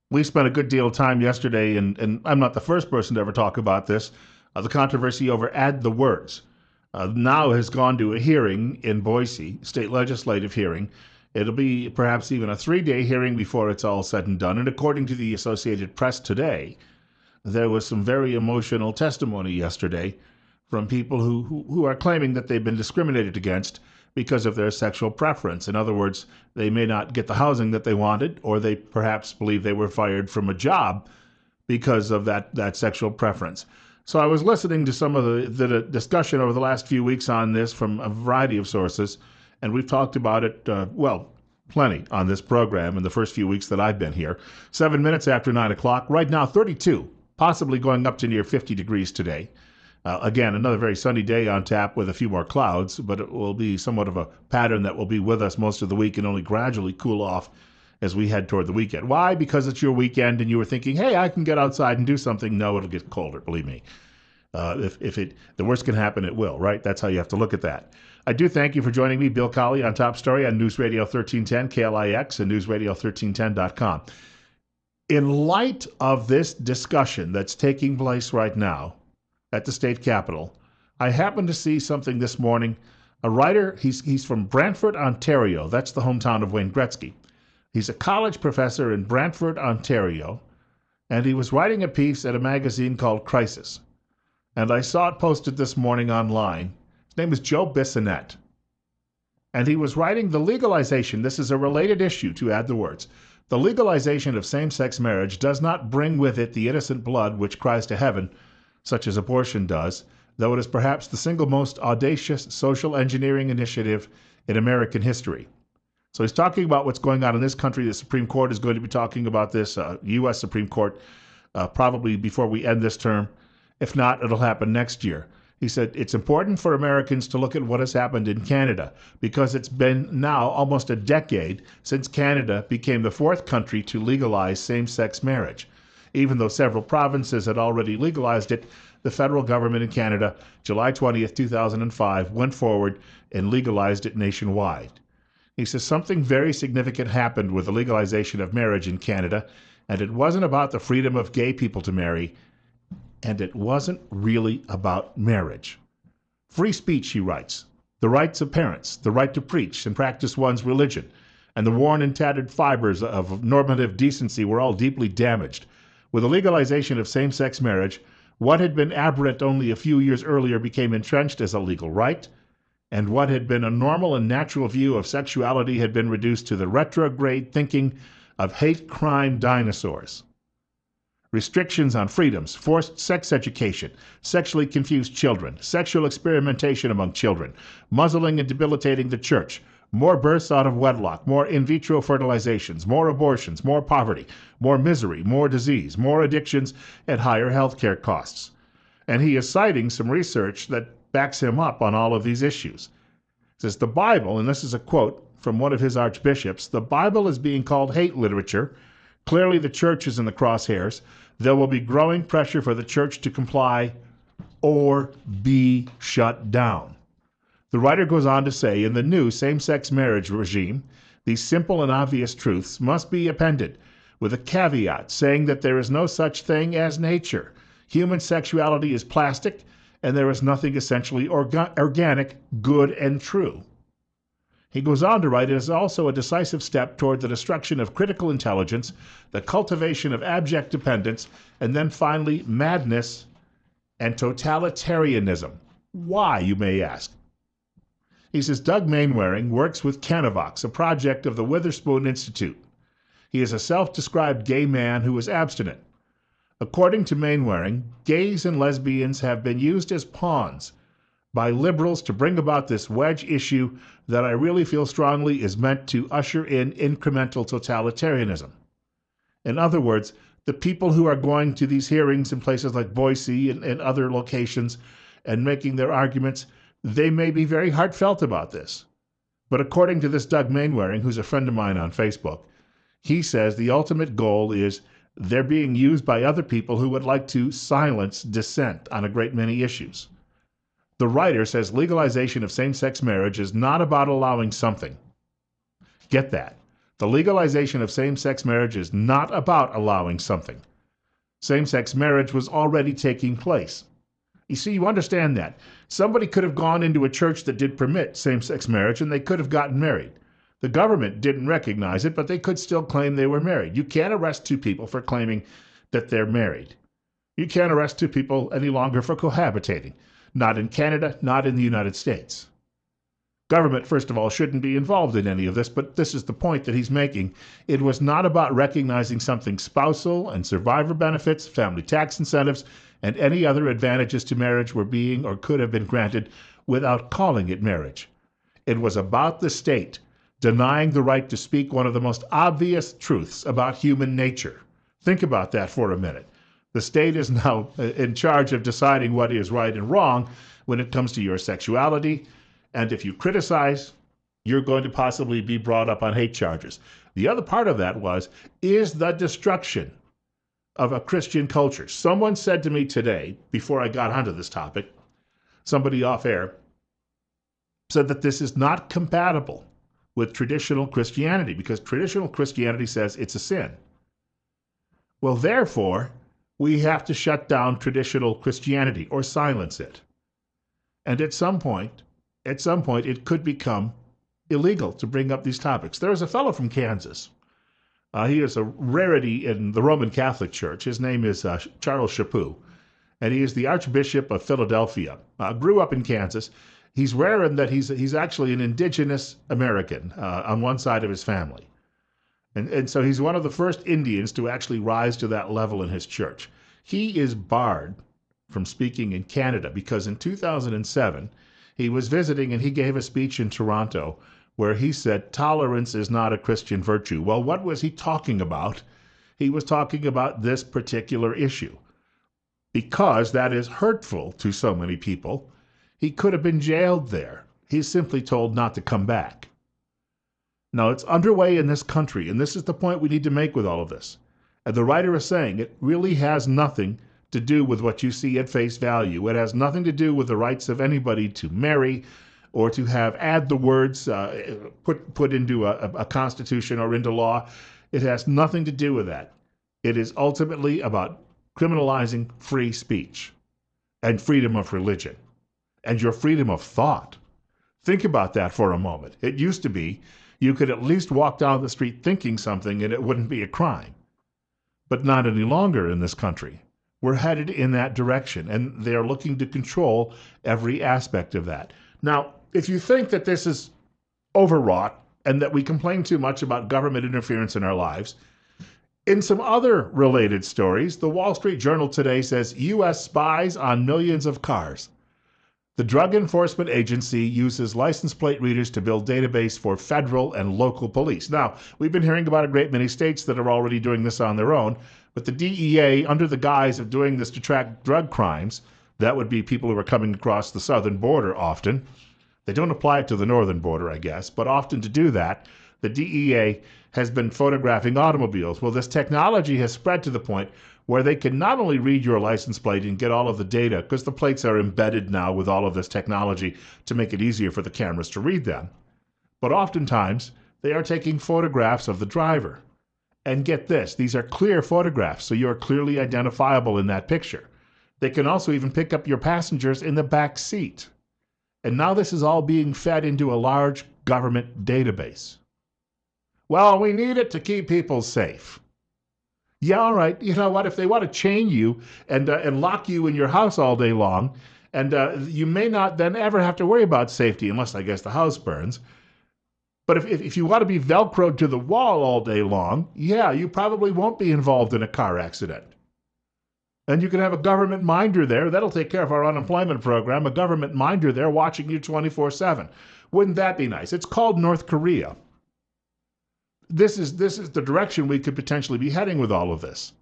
We spent a good deal of time yesterday, and I'm not the first person to ever talk about this, the controversy over Add the Words. Now has gone to a hearing in Boise, state legislative hearing. It'll be perhaps even a 3-day hearing before it's all said and done. And according to the Associated Press today, there was some very emotional testimony yesterday from people who are claiming that they've been discriminated against because of their sexual preference. In other words, they may not get the housing that they wanted, or they perhaps believe they were fired from a job because of that sexual preference. So I was listening to some of the discussion over the last few weeks on this from a variety of sources, and we've talked about it, plenty on this program in the first few weeks that I've been here. 7 minutes after 9 o'clock, right now 32, possibly going up to near 50 degrees today. Again, another very sunny day on tap with a few more clouds, but it will be somewhat of a pattern that will be with us most of the week and only gradually cool off as we head toward the weekend. Why? Because it's your weekend and you were thinking, hey, I can get outside and do something. No, it'll get colder, believe me. The worst can happen, it will, right? That's how you have to look at that. I do thank you for joining me, Bill Colley, on Top Story on News Radio 1310, KLIX, and NewsRadio1310.com. In light of this discussion that's taking place right now at the state capitol, I happened to see something this morning. A writer, he's from Brantford, Ontario. That's the hometown of Wayne Gretzky. He's a college professor in Brantford, Ontario, and he was writing a piece at a magazine called Crisis. And I saw it posted this morning online. His name is Joe Bissonette. And he was writing the legalization. This is a related issue to Add the Words. The legalization of same-sex marriage does not bring with it the innocent blood which cries to heaven, such as abortion does, though it is perhaps the single most audacious social engineering initiative in American history. So he's talking about what's going on in this country. The Supreme Court is going to be talking about this, U.S. Supreme Court, probably before we end this term. If not, it'll happen next year. He said it's important for Americans to look at what has happened in Canada because it's been now almost a decade since Canada became the fourth country to legalize same-sex marriage. Even though several provinces had already legalized it, the federal government in Canada, July 20th, 2005, went forward and legalized it nationwide. He says something very significant happened with the legalization of marriage in Canada, and it wasn't about the freedom of gay people to marry, and it wasn't really about marriage. Free speech, he writes, the rights of parents, the right to preach and practice one's religion, and the worn and tattered fibers of normative decency were all deeply damaged. With the legalization of same-sex marriage, what had been aberrant only a few years earlier became entrenched as a legal right, and what had been a normal and natural view of sexuality had been reduced to the retrograde thinking of hate crime dinosaurs. Restrictions on freedoms, forced sex education, sexually confused children, sexual experimentation among children, muzzling and debilitating the church, More births out of wedlock, more in vitro fertilizations, more abortions, more poverty, more misery, more disease, more addictions, and higher health care costs. And he is citing some research that backs him up on all of these issues. It says the Bible, and this is a quote from one of his archbishops, the Bible is being called hate literature. Clearly the church is in the crosshairs. There will be growing pressure for the church to comply or be shut down. The writer goes on to say, in the new same-sex marriage regime, these simple and obvious truths must be appended with a caveat saying that there is no such thing as nature. Human sexuality is plastic, and there is nothing essentially organic, good, and true. He goes on to write, it is also a decisive step toward the destruction of critical intelligence, the cultivation of abject dependence, and then finally madness and totalitarianism. Why, you may ask? He says Doug Mainwaring works with Canavox, a project of the Witherspoon Institute. He is a self-described gay man who is abstinent. According to Mainwaring, gays and lesbians have been used as pawns by liberals to bring about this wedge issue that I really feel strongly is meant to usher in incremental totalitarianism. In other words, the people who are going to these hearings in places like Boise and other locations and making their arguments, they may be very heartfelt about this. But according to this Doug Mainwaring, who's a friend of mine on Facebook, he says the ultimate goal is they're being used by other people who would like to silence dissent on a great many issues. The writer says legalization of same-sex marriage is not about allowing something. Get that. The legalization of same-sex marriage is not about allowing something. Same-sex marriage was already taking place. You see, you understand that. Somebody could have gone into a church that did permit same-sex marriage and they could have gotten married. The government didn't recognize it, but they could still claim they were married. You can't arrest two people for claiming that they're married. You can't arrest two people any longer for cohabitating. Not in Canada, not in the United States. Government, first of all, shouldn't be involved in any of this, but this is the point that he's making. It was not about recognizing something spousal and survivor benefits, family tax incentives, and any other advantages to marriage were being or could have been granted without calling it marriage. It was about the state denying the right to speak one of the most obvious truths about human nature. Think about that for a minute. The state is now in charge of deciding what is right and wrong when it comes to your sexuality, and if you criticize, you're going to possibly be brought up on hate charges. The other part of that is the destruction of a Christian culture. Someone said to me today, before I got onto this topic, somebody off air, said that this is not compatible with traditional Christianity because traditional Christianity says it's a sin. Well, therefore, we have to shut down traditional Christianity or silence it. And at some point, it could become illegal to bring up these topics. There is a fellow from Kansas. He is a rarity in the Roman Catholic Church. His name is Charles Chaput, and he is the Archbishop of Philadelphia. Grew up in Kansas. He's rare in that he's actually an indigenous American on one side of his family. And so he's one of the first Indians to actually rise to that level in his church. He is barred from speaking in Canada because in 2007, he was visiting and he gave a speech in Toronto where he said tolerance is not a Christian virtue. Well, what was he talking about? He was talking about this particular issue. Because that is hurtful to so many people, he could have been jailed there. He's simply told not to come back. Now, it's underway in this country, and this is the point we need to make with all of this. And the writer is saying it really has nothing to do with what you see at face value. It has nothing to do with the rights of anybody to marry or to add the words put into a constitution or into law. It has nothing to do with that. It is ultimately about criminalizing free speech and freedom of religion and your freedom of thought. Think about that for a moment. It used to be you could at least walk down the street thinking something and it wouldn't be a crime. But not any longer in this country. We're headed in that direction, and they are looking to control every aspect of that. Now, if you think that this is overwrought and that we complain too much about government interference in our lives, in some other related stories, the Wall Street Journal today says U.S. spies on millions of cars. The Drug Enforcement Agency uses license plate readers to build database for federal and local police. Now, we've been hearing about a great many states that are already doing this on their own, but the DEA, under the guise of doing this to track drug crimes, that would be people who are coming across the southern border often. They don't apply it to the northern border, I guess, but often to do that, the DEA has been photographing automobiles. Well, this technology has spread to the point where they can not only read your license plate and get all of the data, because the plates are embedded now with all of this technology to make it easier for the cameras to read them, but oftentimes they are taking photographs of the driver. And get this, these are clear photographs, so you're clearly identifiable in that picture. They can also even pick up your passengers in the back seat. And now this is all being fed into a large government database. Well, we need it to keep people safe. Yeah, all right. You know what? If they want to chain you and lock you in your house all day long, and you may not then ever have to worry about safety, unless I guess the house burns. But if you want to be Velcroed to the wall all day long, yeah, you probably won't be involved in a car accident. And you can have a government minder there. That'll take care of our unemployment program. A government minder there watching you 24/7. Wouldn't that be nice? It's called North Korea. This is the direction we could potentially be heading with all of this.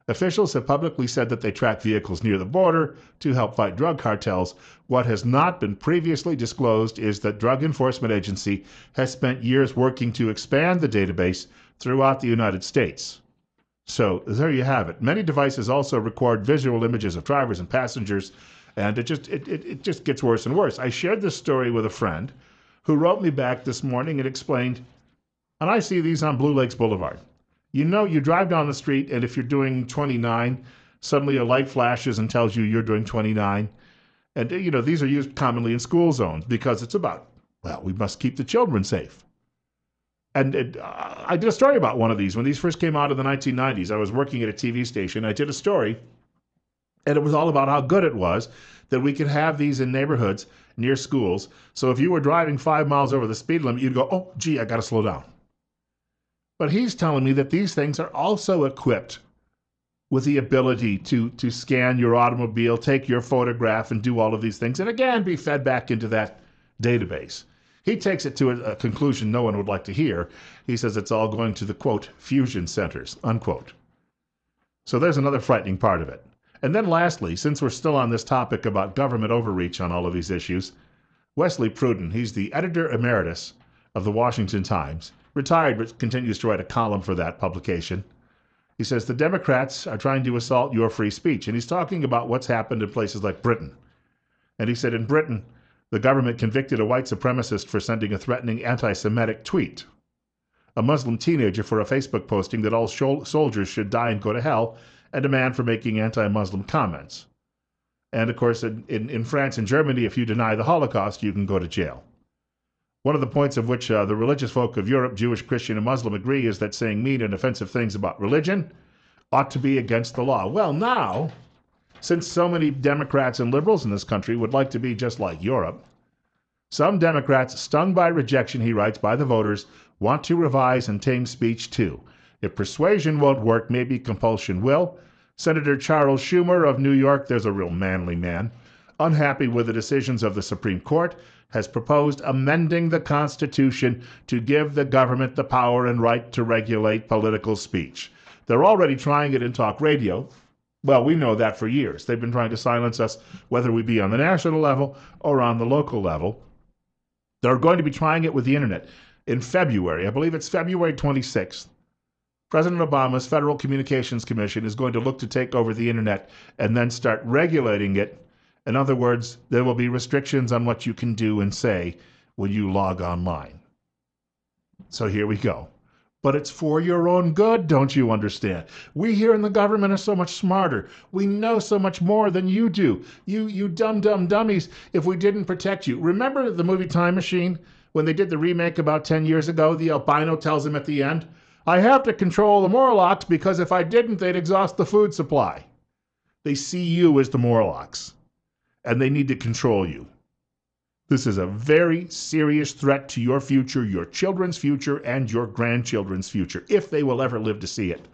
Officials have publicly said that they track vehicles near the border to help fight drug cartels. What has not been previously disclosed is that Drug Enforcement Agency has spent years working to expand the database throughout the United States. So there you have it. Many devices also record visual images of drivers and passengers, and it just gets worse and worse. I shared this story with a friend who wrote me back this morning and explained, and I see these on Blue Lakes Boulevard. You know, you drive down the street, and if you're doing 29, suddenly a light flashes and tells you you're doing 29. And, you know, these are used commonly in school zones because it's about, well, we must keep the children safe. And I did a story about one of these. When these first came out in the 1990s, I was working at a TV station. I did a story, and it was all about how good it was that we could have these in neighborhoods near schools. So if you were driving 5 miles over the speed limit, you'd go, oh, gee, I got to slow down. But he's telling me that these things are also equipped with the ability to scan your automobile, take your photograph, and do all of these things, and again, be fed back into that database. He takes it to a conclusion no one would like to hear. He says it's all going to the, quote, fusion centers, unquote. So there's another frightening part of it. And then lastly, since we're still on this topic about government overreach on all of these issues, Wesley Pruden, he's the editor emeritus of the Washington Times, retired but continues to write a column for that publication. He says the Democrats are trying to assault your free speech, and he's talking about what's happened in places like Britain. And he said in Britain, the government convicted a white supremacist for sending a threatening anti-Semitic tweet, a Muslim teenager for a Facebook posting that all soldiers should die and go to hell, and a man for making anti-Muslim comments. And of course, in France and Germany, if you deny the Holocaust, you can go to jail. One of the points of which the religious folk of Europe, Jewish, Christian, and Muslim agree is that saying mean and offensive things about religion ought to be against the law. Well, now, since so many Democrats and liberals in this country would like to be just like Europe, some Democrats, stung by rejection, he writes, by the voters, want to revise and tame speech too. If persuasion won't work, maybe compulsion will. Senator Charles Schumer of New York, there's a real manly man, unhappy with the decisions of the Supreme Court, has proposed amending the Constitution to give the government the power and right to regulate political speech. They're already trying it in talk radio. Well, we know that for years. They've been trying to silence us, whether we be on the national level or on the local level. They're going to be trying it with the internet in February. I believe it's February 26th. President Obama's Federal Communications Commission is going to look to take over the internet and then start regulating it. In other words, there will be restrictions on what you can do and say when you log online. So here we go. But it's for your own good, don't you understand? We here in the government are so much smarter. We know so much more than you do. You dumb dummies, if we didn't protect you. Remember the movie Time Machine? When they did the remake about 10 years ago, the albino tells him at the end, I have to control the Morlocks because if I didn't, they'd exhaust the food supply. They see you as the Morlocks, and they need to control you. This is a very serious threat to your future, your children's future, and your grandchildren's future, if they will ever live to see it.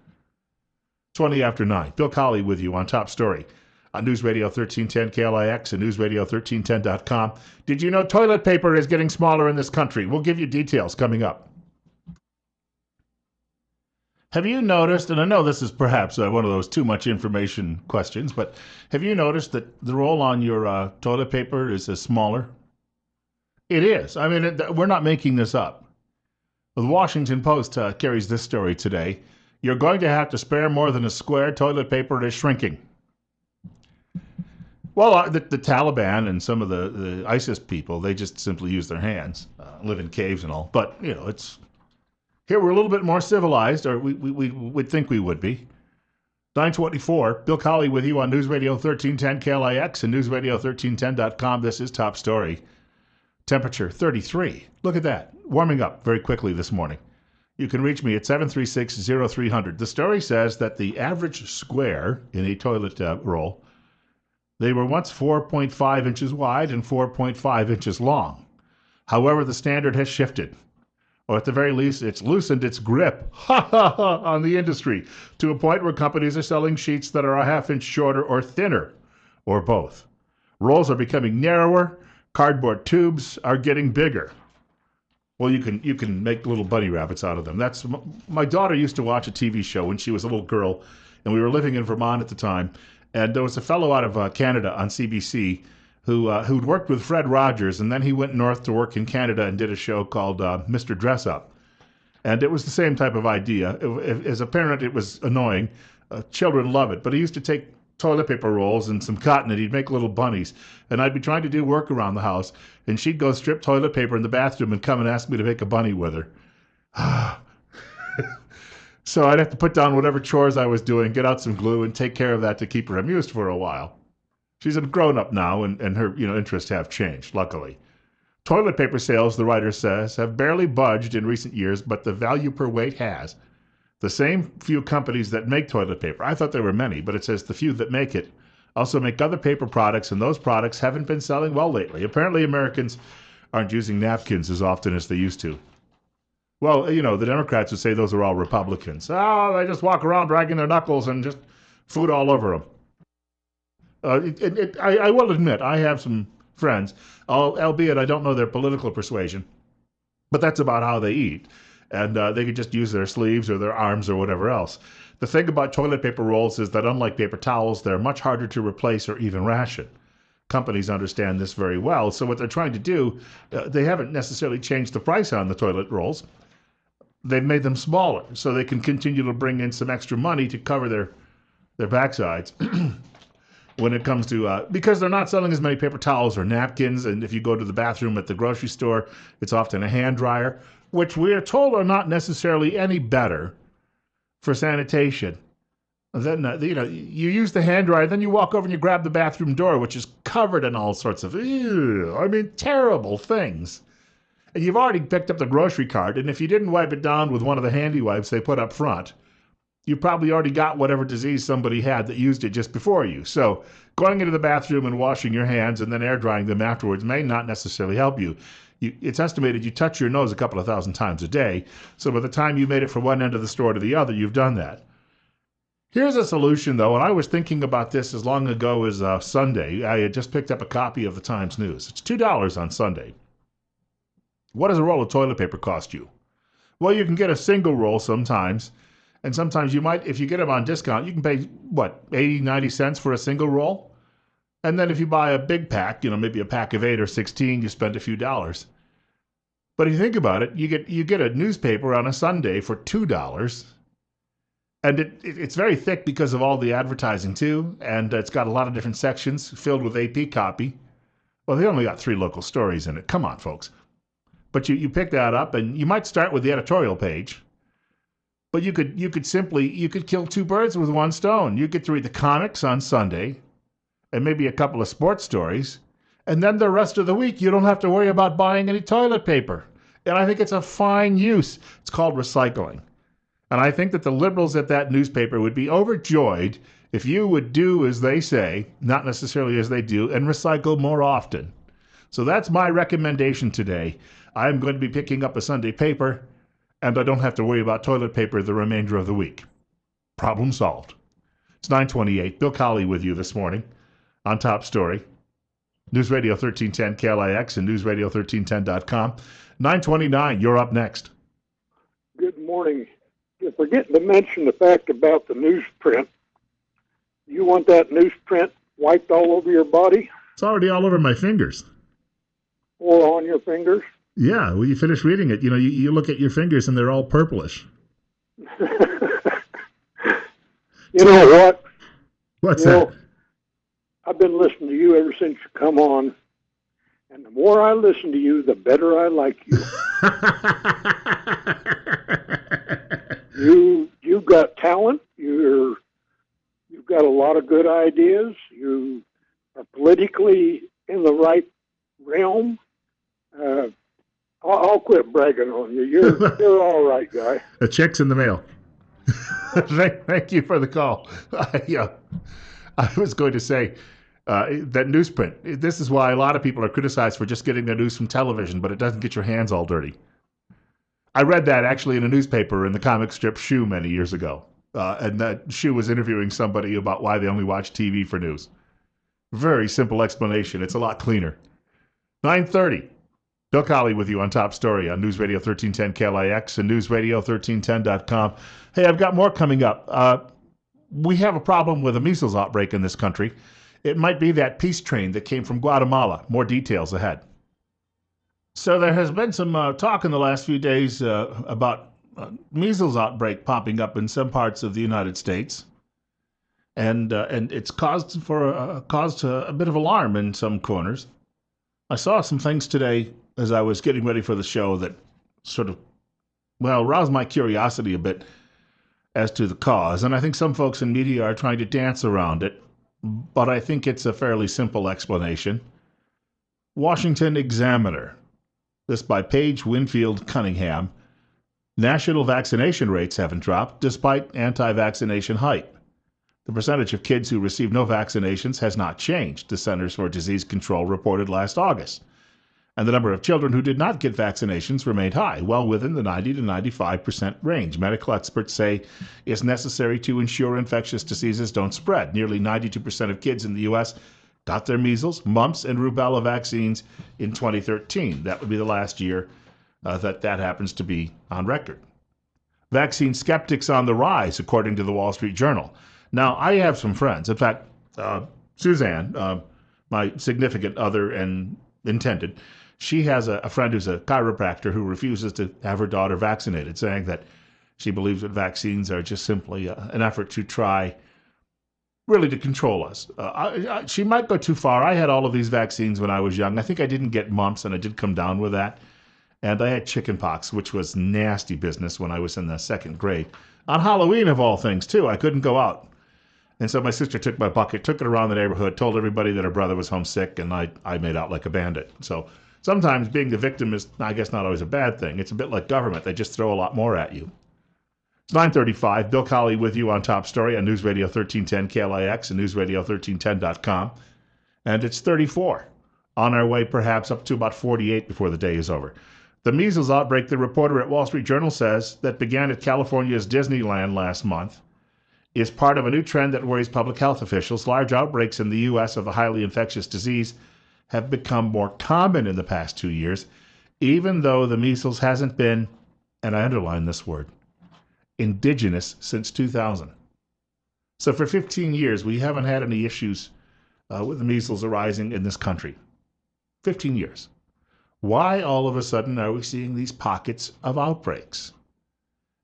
20 after 9. Bill Colley with you on Top Story. on News Radio 1310 KLIX and newsradio1310.com. Did you know toilet paper is getting smaller in this country? We'll give you details coming up. Have you noticed, and I know this is perhaps one of those too much information questions, but have you noticed that the roll on your toilet paper is smaller? It is. I mean, we're not making this up. The Washington Post carries this story today. You're going to have to spare more than a square. Toilet paper is shrinking. Well, the Taliban and some of the ISIS people, they just simply use their hands, live in caves and all. But, you know, it's... Here we're a little bit more civilized, or we would think we would be. 9:24, Bill Colley with you on News Radio 1310 KLIX and newsradio1310.com. This is Top Story. Temperature 33. Look at that. Warming up very quickly this morning. You can reach me at 736-0300. The story says that the average square in a toilet roll, they were once 4.5 inches wide and 4.5 inches long. However, the standard has shifted. Or at the very least, it's loosened its grip on the industry to a point where companies are selling sheets that are a half-inch shorter or thinner, or both. Rolls are becoming narrower. Cardboard tubes are getting bigger. Well, you can make little bunny rabbits out of them. That's my daughter used to watch a TV show when she was a little girl, and we were living in Vermont at the time. And there was a fellow out of Canada on CBC who'd worked with Fred Rogers, and then he went north to work in Canada and did a show called Mr. Dress Up. And it was the same type of idea. As a parent, it was annoying. Children love it. But he used to take toilet paper rolls and some cotton, and he'd make little bunnies. And I'd be trying to do work around the house, and she'd go strip toilet paper in the bathroom and come and ask me to make a bunny with her. So I'd have to put down whatever chores I was doing, get out some glue, and take care of that to keep her amused for a while. She's a grown-up now, and her interests have changed, luckily. Toilet paper sales, the writer says, have barely budged in recent years, but the value per weight has. The same few companies that make toilet paper, I thought there were many, but it says the few that make it, also make other paper products, and those products haven't been selling well lately. Apparently Americans aren't using napkins as often as they used to. Well, the Democrats would say those are all Republicans. Oh, they just walk around dragging their knuckles and just food all over them. I will admit, I have some friends, albeit I don't know their political persuasion, but that's about how they eat. And they could just use their sleeves or their arms or whatever else. The thing about toilet paper rolls is that unlike paper towels, they're much harder to replace or even ration. Companies understand this very well, so what they're trying to do, they haven't necessarily changed the price on the toilet rolls. They've made them smaller so they can continue to bring in some extra money to cover their backsides. When it comes to, because they're not selling as many paper towels or napkins, and if you go to the bathroom at the grocery store, it's often a hand dryer, which we are told are not necessarily any better for sanitation. Then, you use the hand dryer, then you walk over and you grab the bathroom door, which is covered in all sorts of, terrible things. And you've already picked up the grocery cart, and if you didn't wipe it down with one of the handy wipes they put up front, you probably already got whatever disease somebody had that used it just before you. So going into the bathroom and washing your hands and then air drying them afterwards may not necessarily help you. It's estimated you touch your nose a couple of thousand times a day. So by the time you made it from one end of the store to the other, you've done that. Here's a solution, though, and I was thinking about this as long ago as Sunday. I had just picked up a copy of the Times News. It's $2 on Sunday. What does a roll of toilet paper cost you? Well, you can get a single roll sometimes. And sometimes you might, if you get them on discount, you can pay, 80, 90 cents for a single roll? And then if you buy a big pack, maybe a pack of 8 or 16, you spend a few dollars. But if you think about it, you get a newspaper on a Sunday for $2. And it's very thick because of all the advertising, too. And it's got a lot of different sections filled with AP copy. Well, they only got 3 local stories in it. Come on, folks. But you pick that up, and you might start with the editorial page. But you could kill 2 birds with one stone. You get to read the comics on Sunday, and maybe a couple of sports stories, and then the rest of the week you don't have to worry about buying any toilet paper. And I think it's a fine use. It's called recycling. And I think that the liberals at that newspaper would be overjoyed if you would do as they say, not necessarily as they do, and recycle more often. So that's my recommendation today. I'm going to be picking up a Sunday paper, and I don't have to worry about toilet paper the remainder of the week. Problem solved. It's 9:28. Bill Colley with you this morning on Top Story. News Radio 1310 KLIX and newsradio1310.com. 929, you're up next. Good morning. You're forgetting to mention the fact about the newsprint. You want that newsprint wiped all over your body It's already all over my fingers. or on your fingers? Yeah, well, you finish reading it. You look at your fingers and they're all purplish. You know what? What's that? I've been listening to you ever since you come on, and the more I listen to you, the better I like you. You've got talent. You've got a lot of good ideas. You are politically in the right realm. I'll quit bragging on you. You're all right, guy. A check's in the mail. Thank you for the call. I was going to say that newsprint. This is why a lot of people are criticized for just getting their news from television, but it doesn't get your hands all dirty. I read that actually in a newspaper in the comic strip Shoe many years ago. And that Shoe was interviewing somebody about why they only watch TV for news. Very simple explanation. It's a lot cleaner. 9:30. Bill Colley with you on Top Story on News Radio 1310 KLIX and newsradio1310.com. Hey, I've got more coming up. We have a problem with a measles outbreak in this country. It might be that peace train that came from Guatemala. More details ahead. So there has been some talk in the last few days about measles outbreak popping up in some parts of the United States. And it's caused a bit of alarm in some corners. I saw some things today as I was getting ready for the show that sort of, roused my curiosity a bit as to the cause. And I think some folks in media are trying to dance around it, but I think it's a fairly simple explanation. Washington Examiner, this by Paige Winfield Cunningham. National vaccination rates haven't dropped despite anti-vaccination hype. The percentage of kids who receive no vaccinations has not changed, the Centers for Disease Control reported last August. And the number of children who did not get vaccinations remained high, well within the 90 to 95% range. Medical experts say it's necessary to ensure infectious diseases don't spread. Nearly 92% of kids in the U.S. got their measles, mumps, and rubella vaccines in 2013. That would be the last year that happens to be on record. Vaccine skeptics on the rise, according to the Wall Street Journal. Now, I have some friends. In fact, Suzanne, my significant other and intended, she has a friend who's a chiropractor who refuses to have her daughter vaccinated, saying that she believes that vaccines are just simply an effort to try really to control us. She might go too far. I had all of these vaccines when I was young. I think I didn't get mumps, and I did come down with that. And I had chickenpox, which was nasty business when I was in the second grade. On Halloween, of all things, too, I couldn't go out. And so my sister took my bucket, took it around the neighborhood, told everybody that her brother was homesick, and I made out like a bandit. So sometimes being the victim is, I guess, not always a bad thing. It's a bit like government. They just throw a lot more at you. It's 9:35. Bill Colley with you on Top Story on News Radio 1310 KLIX and newsradio1310.com. And it's 34. On our way perhaps up to about 48 before the day is over. The measles outbreak, the reporter at Wall Street Journal says, that began at California's Disneyland last month, is part of a new trend that worries public health officials. Large outbreaks in the U.S. of the highly infectious disease have become more common in the past 2 years, even though the measles hasn't been, and I underline this word, indigenous since 2000. So for 15 years, we haven't had any issues with the measles arising in this country. 15 years. Why all of a sudden are we seeing these pockets of outbreaks?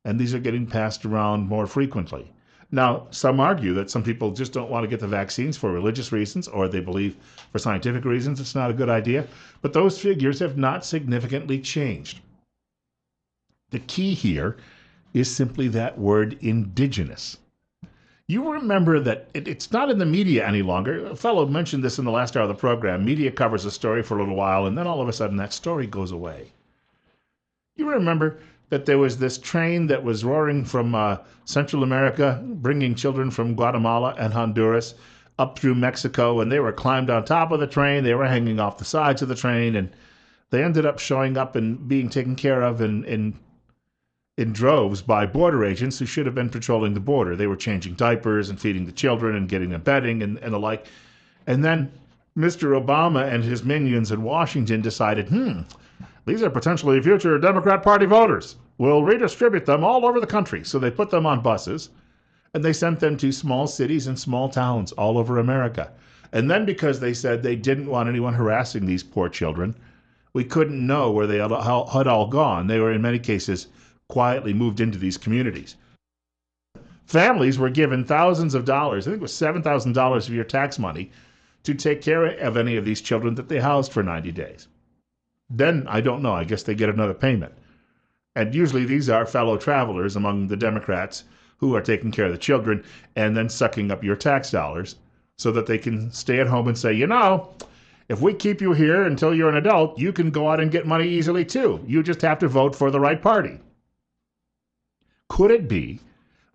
And these are getting passed around more frequently. Now, some argue that some people just don't want to get the vaccines for religious reasons, or they believe for scientific reasons it's not a good idea. But those figures have not significantly changed. The key here is simply that word indigenous. You remember that it's not in the media any longer. A fellow mentioned this in the last hour of the program. Media covers a story for a little while, and then all of a sudden that story goes away. You remember that there was this train that was roaring from Central America, bringing children from Guatemala and Honduras up through Mexico, and they were climbed on top of the train. They were hanging off the sides of the train, and they ended up showing up and being taken care of in droves by border agents who should have been patrolling the border. They were changing diapers and feeding the children and getting them bedding and the like. And then Mr. Obama and his minions in Washington decided, these are potentially future Democrat Party voters. We'll redistribute them all over the country. So they put them on buses, and they sent them to small cities and small towns all over America. And then because they said they didn't want anyone harassing these poor children, we couldn't know where they had all gone. They were, in many cases, quietly moved into these communities. Families were given thousands of dollars, I think it was $7,000 of your tax money, to take care of any of these children that they housed for 90 days. Then, I don't know, I guess they get another payment. And usually these are fellow travelers among the Democrats who are taking care of the children and then sucking up your tax dollars so that they can stay at home and say, if we keep you here until you're an adult, you can go out and get money easily too. You just have to vote for the right party. Could it be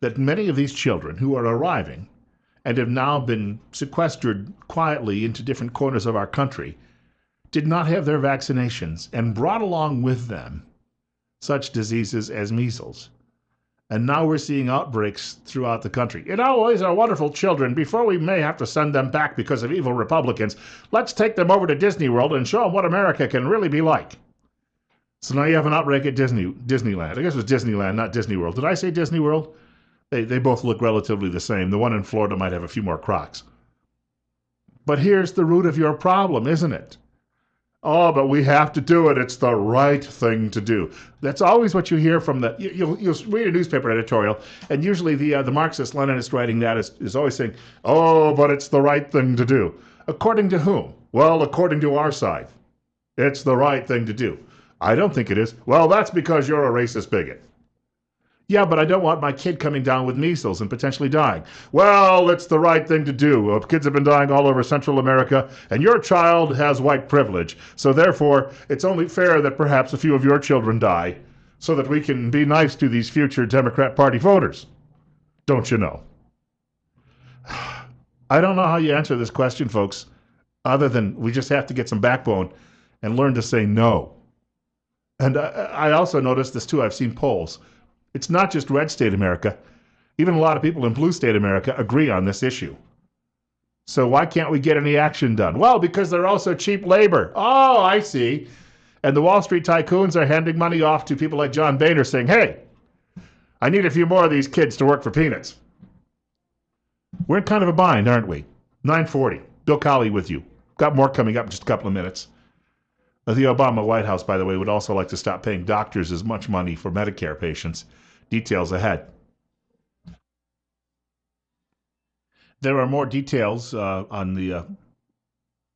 that many of these children who are arriving and have now been sequestered quietly into different corners of our country did not have their vaccinations and brought along with them such diseases as measles? And now we're seeing outbreaks throughout the country. These are wonderful children. Before we may have to send them back because of evil Republicans, let's take them over to Disney World and show them what America can really be like. So now you have an outbreak at Disneyland. I guess it was Disneyland, not Disney World. Did I say Disney World? They both look relatively the same. The one in Florida might have a few more Crocs. But here's the root of your problem, isn't it? Oh, but we have to do it. It's the right thing to do. That's always what you hear from you'll read a newspaper editorial, and usually the Marxist-Leninist writing that is always saying, oh, but it's the right thing to do. According to whom? Well, according to our side. It's the right thing to do. I don't think it is. Well, that's because you're a racist bigot. Yeah, but I don't want my kid coming down with measles and potentially dying. Well, it's the right thing to do. Kids have been dying all over Central America, and your child has white privilege. So therefore, it's only fair that perhaps a few of your children die so that we can be nice to these future Democrat Party voters. Don't you know? I don't know how you answer this question, folks, other than we just have to get some backbone and learn to say no. And I also noticed this too. I've seen polls. It's not just red state America. Even a lot of people in blue state America agree on this issue. So why can't we get any action done? Well, because they're also cheap labor. Oh, I see. And the Wall Street tycoons are handing money off to people like John Boehner saying, hey, I need a few more of these kids to work for peanuts. We're in kind of a bind, aren't we? 9:40. Bill Colley with you. Got more coming up in just a couple of minutes. The Obama White House, by the way, would also like to stop paying doctors as much money for Medicare patients. Details ahead. There are more details on the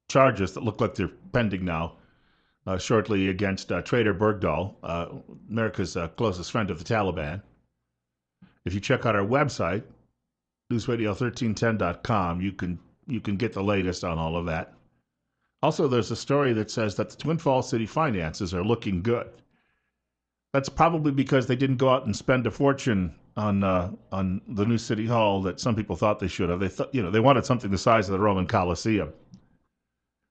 charges that look like they're pending now shortly against Trader Bergdahl, America's closest friend of the Taliban. If you check out our website, newsradio1310.com, you can get the latest on all of that. Also, there's a story that says that the Twin Falls city finances are looking good. That's probably because they didn't go out and spend a fortune on the new city hall that some people thought they should have. They wanted something the size of the Roman Colosseum,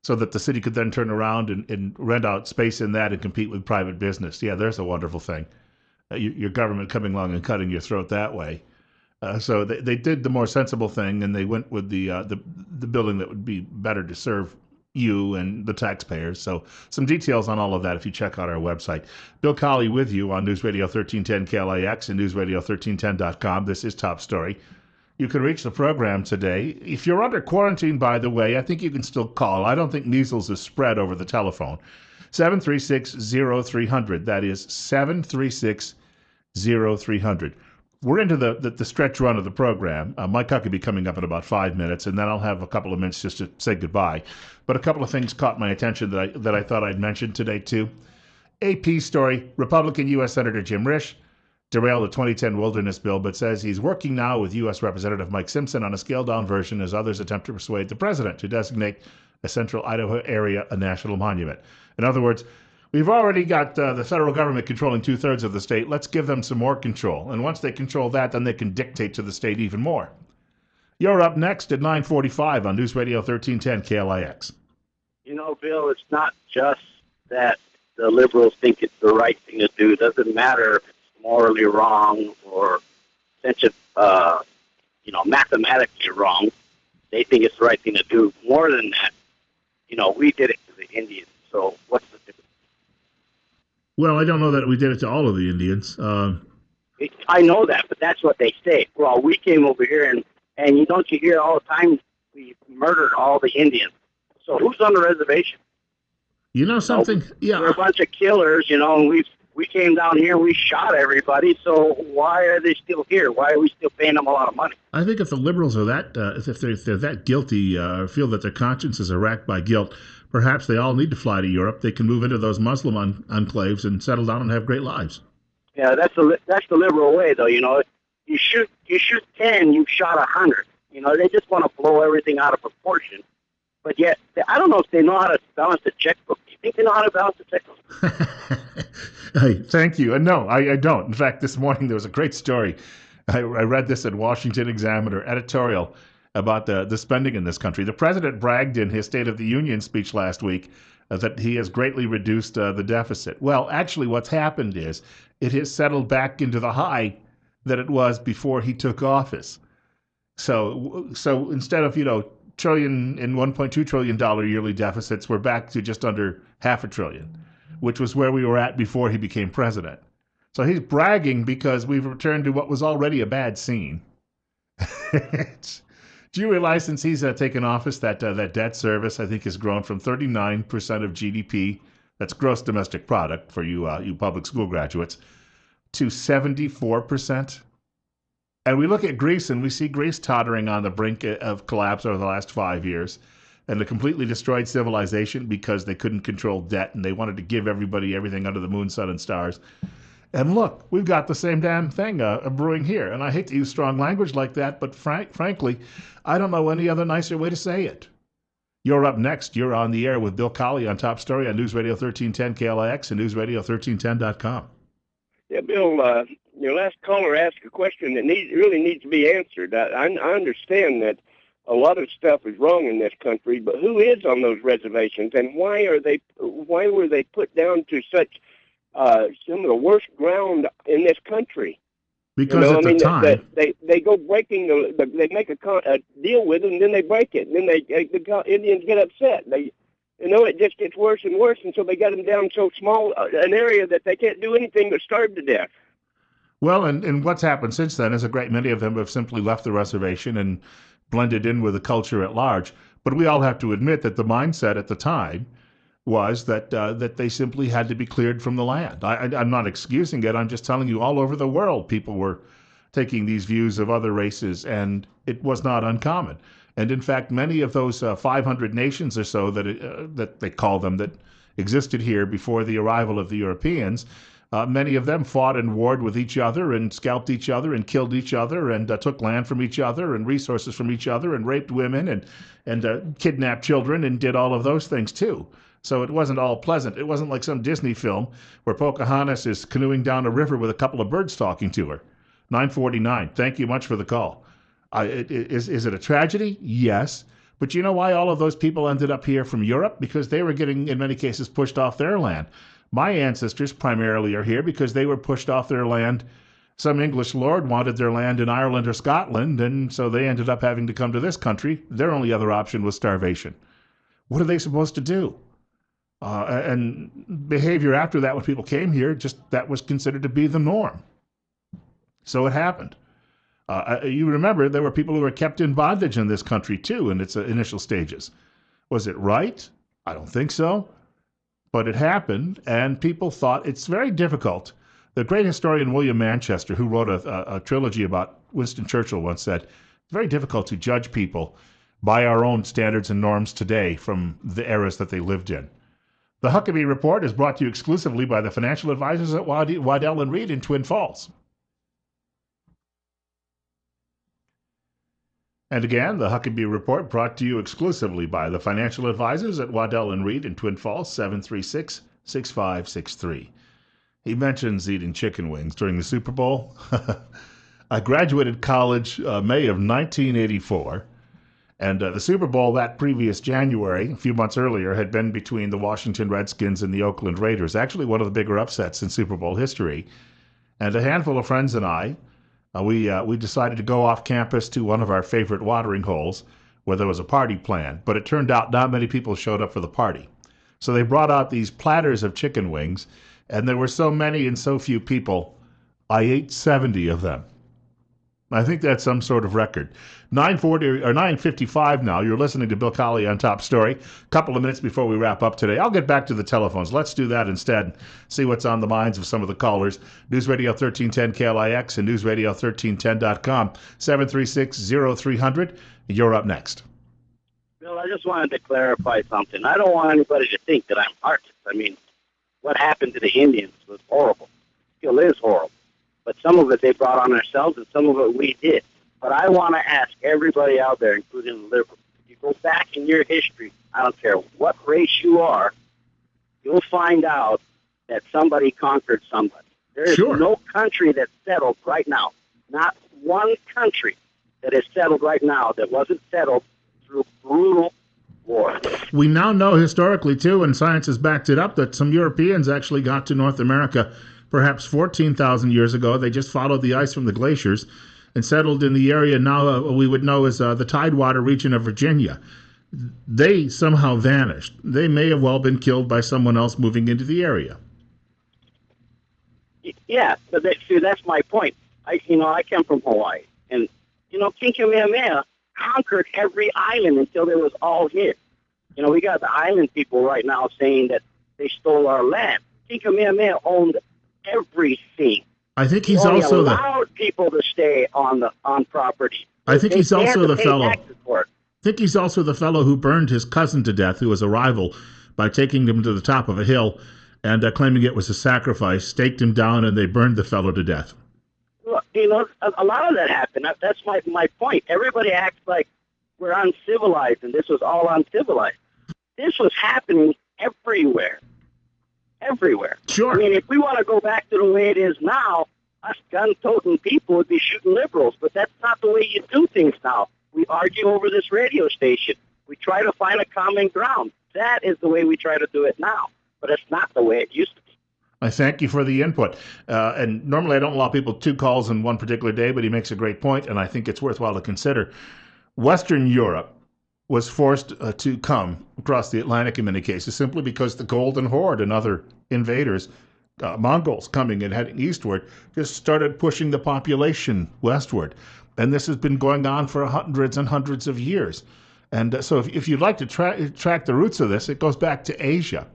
so that the city could then turn around and rent out space in that and compete with private business. Yeah, there's a wonderful thing. Your government coming along and cutting your throat that way. So they did the more sensible thing, and they went with the building that would be better to serve you and the taxpayers. So some details on all of that if you check out our website. Bill Colley with you on News Radio 1310 KLIX and newsradio1310.com. This is Top Story. You can reach the program today. If you're under quarantine, by the way, I think you can still call. I don't think measles is spread over the telephone. 736-0300. That is 736-0300. We're into the stretch run of the program. Mike Huckabee coming up in about 5 minutes, and then I'll have a couple of minutes just to say goodbye. But a couple of things caught my attention that I thought I'd mention today, too. AP story, Republican U.S. Senator Jim Risch derailed the 2010 wilderness bill, but says he's working now with U.S. Representative Mike Simpson on a scaled-down version as others attempt to persuade the president to designate a central Idaho area a national monument. In other words, we've already got the federal government controlling 2/3 of the state. Let's give them some more control. And once they control that, then they can dictate to the state even more. You're up next at 9:45 on News Radio 1310 KLIX. You know, Bill, it's not just that the liberals think it's the right thing to do. It doesn't matter if it's morally wrong or mathematically wrong. they think it's the right thing to do. More than that, we did it to the Indians. So what's the difference? Well, I don't know that we did it to all of the Indians. I know that, but that's what they say. Well, we came over here, and you hear all the time we murdered all the Indians. So who's on the reservation? You know something? Yeah. We're a bunch of killers, and we came down here and we shot everybody. So why are they still here? Why are we still paying them a lot of money? I think if the liberals are that, if they're that guilty, or feel that their consciences are racked by guilt, perhaps they all need to fly to Europe. They can move into those Muslim enclaves and settle down and have great lives. Yeah, that's the liberal way, though. You shoot 10, you've shot 100. They just want to blow everything out of proportion. But yet, I don't know if they know how to balance the checkbook. Do you think they know how to balance the checkbook? Hey, thank you. No, I don't. In fact, this morning there was a great story. I read this at Washington Examiner editorial about the spending in this country. The president bragged in his State of the Union speech last week that he has greatly reduced the deficit. Well, actually, what's happened is it has settled back into the high that it was before he took office. So instead of trillion and $1.2 trillion yearly deficits, we're back to just under $500 billion, which was where we were at before he became president. So he's bragging because we've returned to what was already a bad scene. Do you realize since he's taken office that debt service, I think, has grown from 39% of GDP, that's gross domestic product for you public school graduates, to 74%? And we look at Greece and we see Greece tottering on the brink of collapse over the last 5 years, and a completely destroyed civilization because they couldn't control debt and they wanted to give everybody everything under the moon, sun, and stars. And look, we've got the same damn thing brewing here. And I hate to use strong language like that, but frankly, I don't know any other nicer way to say it. You're up next. You're on the air with Bill Colley on Top Story on News Radio 1310 KLIX and NewsRadio1310.com. Yeah, Bill, your last caller asked a question that really needs to be answered. I understand that a lot of stuff is wrong in this country, but who is on those reservations, and why were they put down to such some of the worst ground in this country? Because at the time they go breaking they make a deal with them, and then they break it, and then the Indians get upset. It just gets worse and worse until they got them down so small an area that they can't do anything but starve to death. Well, and what's happened since then is a great many of them have simply left the reservation and blended in with the culture at large. But we all have to admit that the mindset at the time was that they simply had to be cleared from the land. I'm not excusing it. I'm just telling you, all over the world, people were taking these views of other races, and it was not uncommon. And in fact, many of those 500 nations or so that they call them that existed here before the arrival of the Europeans, many of them fought and warred with each other and scalped each other and killed each other and took land from each other and resources from each other and raped women and kidnapped children and did all of those things too. So it wasn't all pleasant. It wasn't like some Disney film where Pocahontas is canoeing down a river with a couple of birds talking to her. 949. Thank you much for the call. Is it a tragedy? Yes. But you know why all of those people ended up here from Europe? Because they were getting, in many cases, pushed off their land. My ancestors primarily are here because they were pushed off their land. Some English lord wanted their land in Ireland or Scotland, and so they ended up having to come to this country. Their only other option was starvation. What are they supposed to do? And behavior after that, when people came here, just that was considered to be the norm. So it happened. You remember there were people who were kept in bondage in this country too in its initial stages. Was it right? I don't think so. But it happened, and people thought it's very difficult. The great historian William Manchester, who wrote a trilogy about Winston Churchill, once said, it's very difficult to judge people by our own standards and norms today from the eras that they lived in. The Huckabee Report is brought to you exclusively by the financial advisors at Waddell & Reed in Twin Falls. And again, the Huckabee Report brought to you exclusively by the financial advisors at Waddell & Reed in Twin Falls, 736-6563. He mentions eating chicken wings during the Super Bowl. I graduated college May of 1984, and the Super Bowl that previous January, a few months earlier, had been between the Washington Redskins and the Oakland Raiders, actually one of the bigger upsets in Super Bowl history. And a handful of friends and I, we decided to go off campus to one of our favorite watering holes, where there was a party planned, but it turned out not many people showed up for the party. So they brought out these platters of chicken wings, and there were so many and so few people, I ate 70 of them. I think that's some sort of record. 9:40 or 9:55 now. You're listening to Bill Colley on Top Story. A couple of minutes before we wrap up today. I'll get back to the telephones. Let's do that instead. See what's on the minds of some of the callers. News Radio 1310 KLIX and newsradio1310.com. 736-0300. You're up next. Bill, I just wanted to clarify something. I don't want anybody to think that I'm heartless. I mean, what happened to the Indians was horrible. Still is horrible. But some of it they brought on ourselves, and some of it we did. But I want to ask everybody out there, including the liberals, if you go back in your history, I don't care what race you are, you'll find out that somebody conquered somebody. There is no country that's settled right now, not one country that is settled right now that wasn't settled through brutal war. We now know historically, too, and science has backed it up, that some Europeans actually got to North America perhaps 14,000 years ago. They just followed the ice from the glaciers and settled in the area now we would know as the Tidewater region of Virginia. They somehow vanished. They may have well been killed by someone else moving into the area. Yeah, but see, that's my point. I came from Hawaii, and King Kamehameha conquered every island until it was all his. We got the island people right now saying that they stole our land. King Kamehameha owned everything. I think he's only also allowed people to stay on property. I think he's also the fellow. I think he's also the fellow who burned his cousin to death, who was a rival, by taking him to the top of a hill and claiming it was a sacrifice, staked him down, and they burned the fellow to death. Well, a lot of that happened. That's my point. Everybody acts like we're uncivilized, and this was all uncivilized. This was happening everywhere. Everywhere. Sure. I mean, if we want to go back to the way it is now, us gun-toting people would be shooting liberals, but that's not the way you do things now. We argue over this radio station. We try to find a common ground. That is the way we try to do it now, but it's not the way it used to be. I thank you for the input. And normally I don't allow people 2 calls in one particular day, but he makes a great point, and I think it's worthwhile to consider. Western Europe was forced to come across the Atlantic in many cases simply because the Golden Horde and other invaders, Mongols coming and heading eastward, just started pushing the population westward. And this has been going on for hundreds and hundreds of years. And so if you'd like to track the roots of this, it goes back to Asia.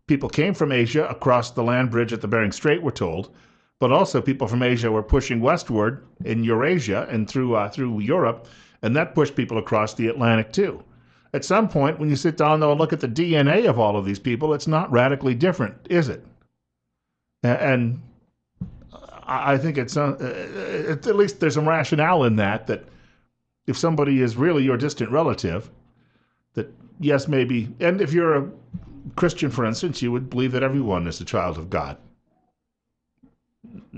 People came from Asia across the land bridge at the Bering Strait, we're told, but also people from Asia were pushing westward in Eurasia and through Europe, and that pushed people across the Atlantic too. At some point, when you sit down, though, and look at the DNA of all of these people, it's not radically different, is it? And I think it's at least there's some rationale in that if somebody is really your distant relative, that yes, maybe, and if you're a Christian, for instance, you would believe that everyone is a child of God.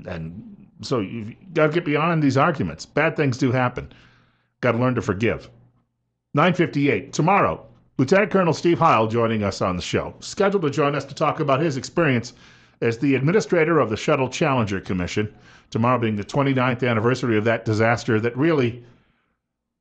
And so you've got to get beyond these arguments. Bad things do happen. Got to learn to forgive. 9:58. Tomorrow, Lieutenant Colonel Steve Heil joining us on the show. Scheduled to join us to talk about his experience as the administrator of the Shuttle Challenger Commission. Tomorrow being the 29th anniversary of that disaster that really,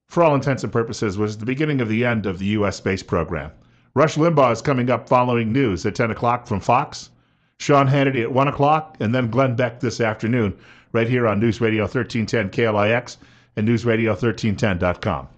for all intents and purposes, was the beginning of the end of the U.S. space program. Rush Limbaugh is coming up following news at 10 o'clock from Fox. Sean Hannity at 1 o'clock, and then Glenn Beck this afternoon, right here on News Radio 1310 KLIX and newsradio1310.com.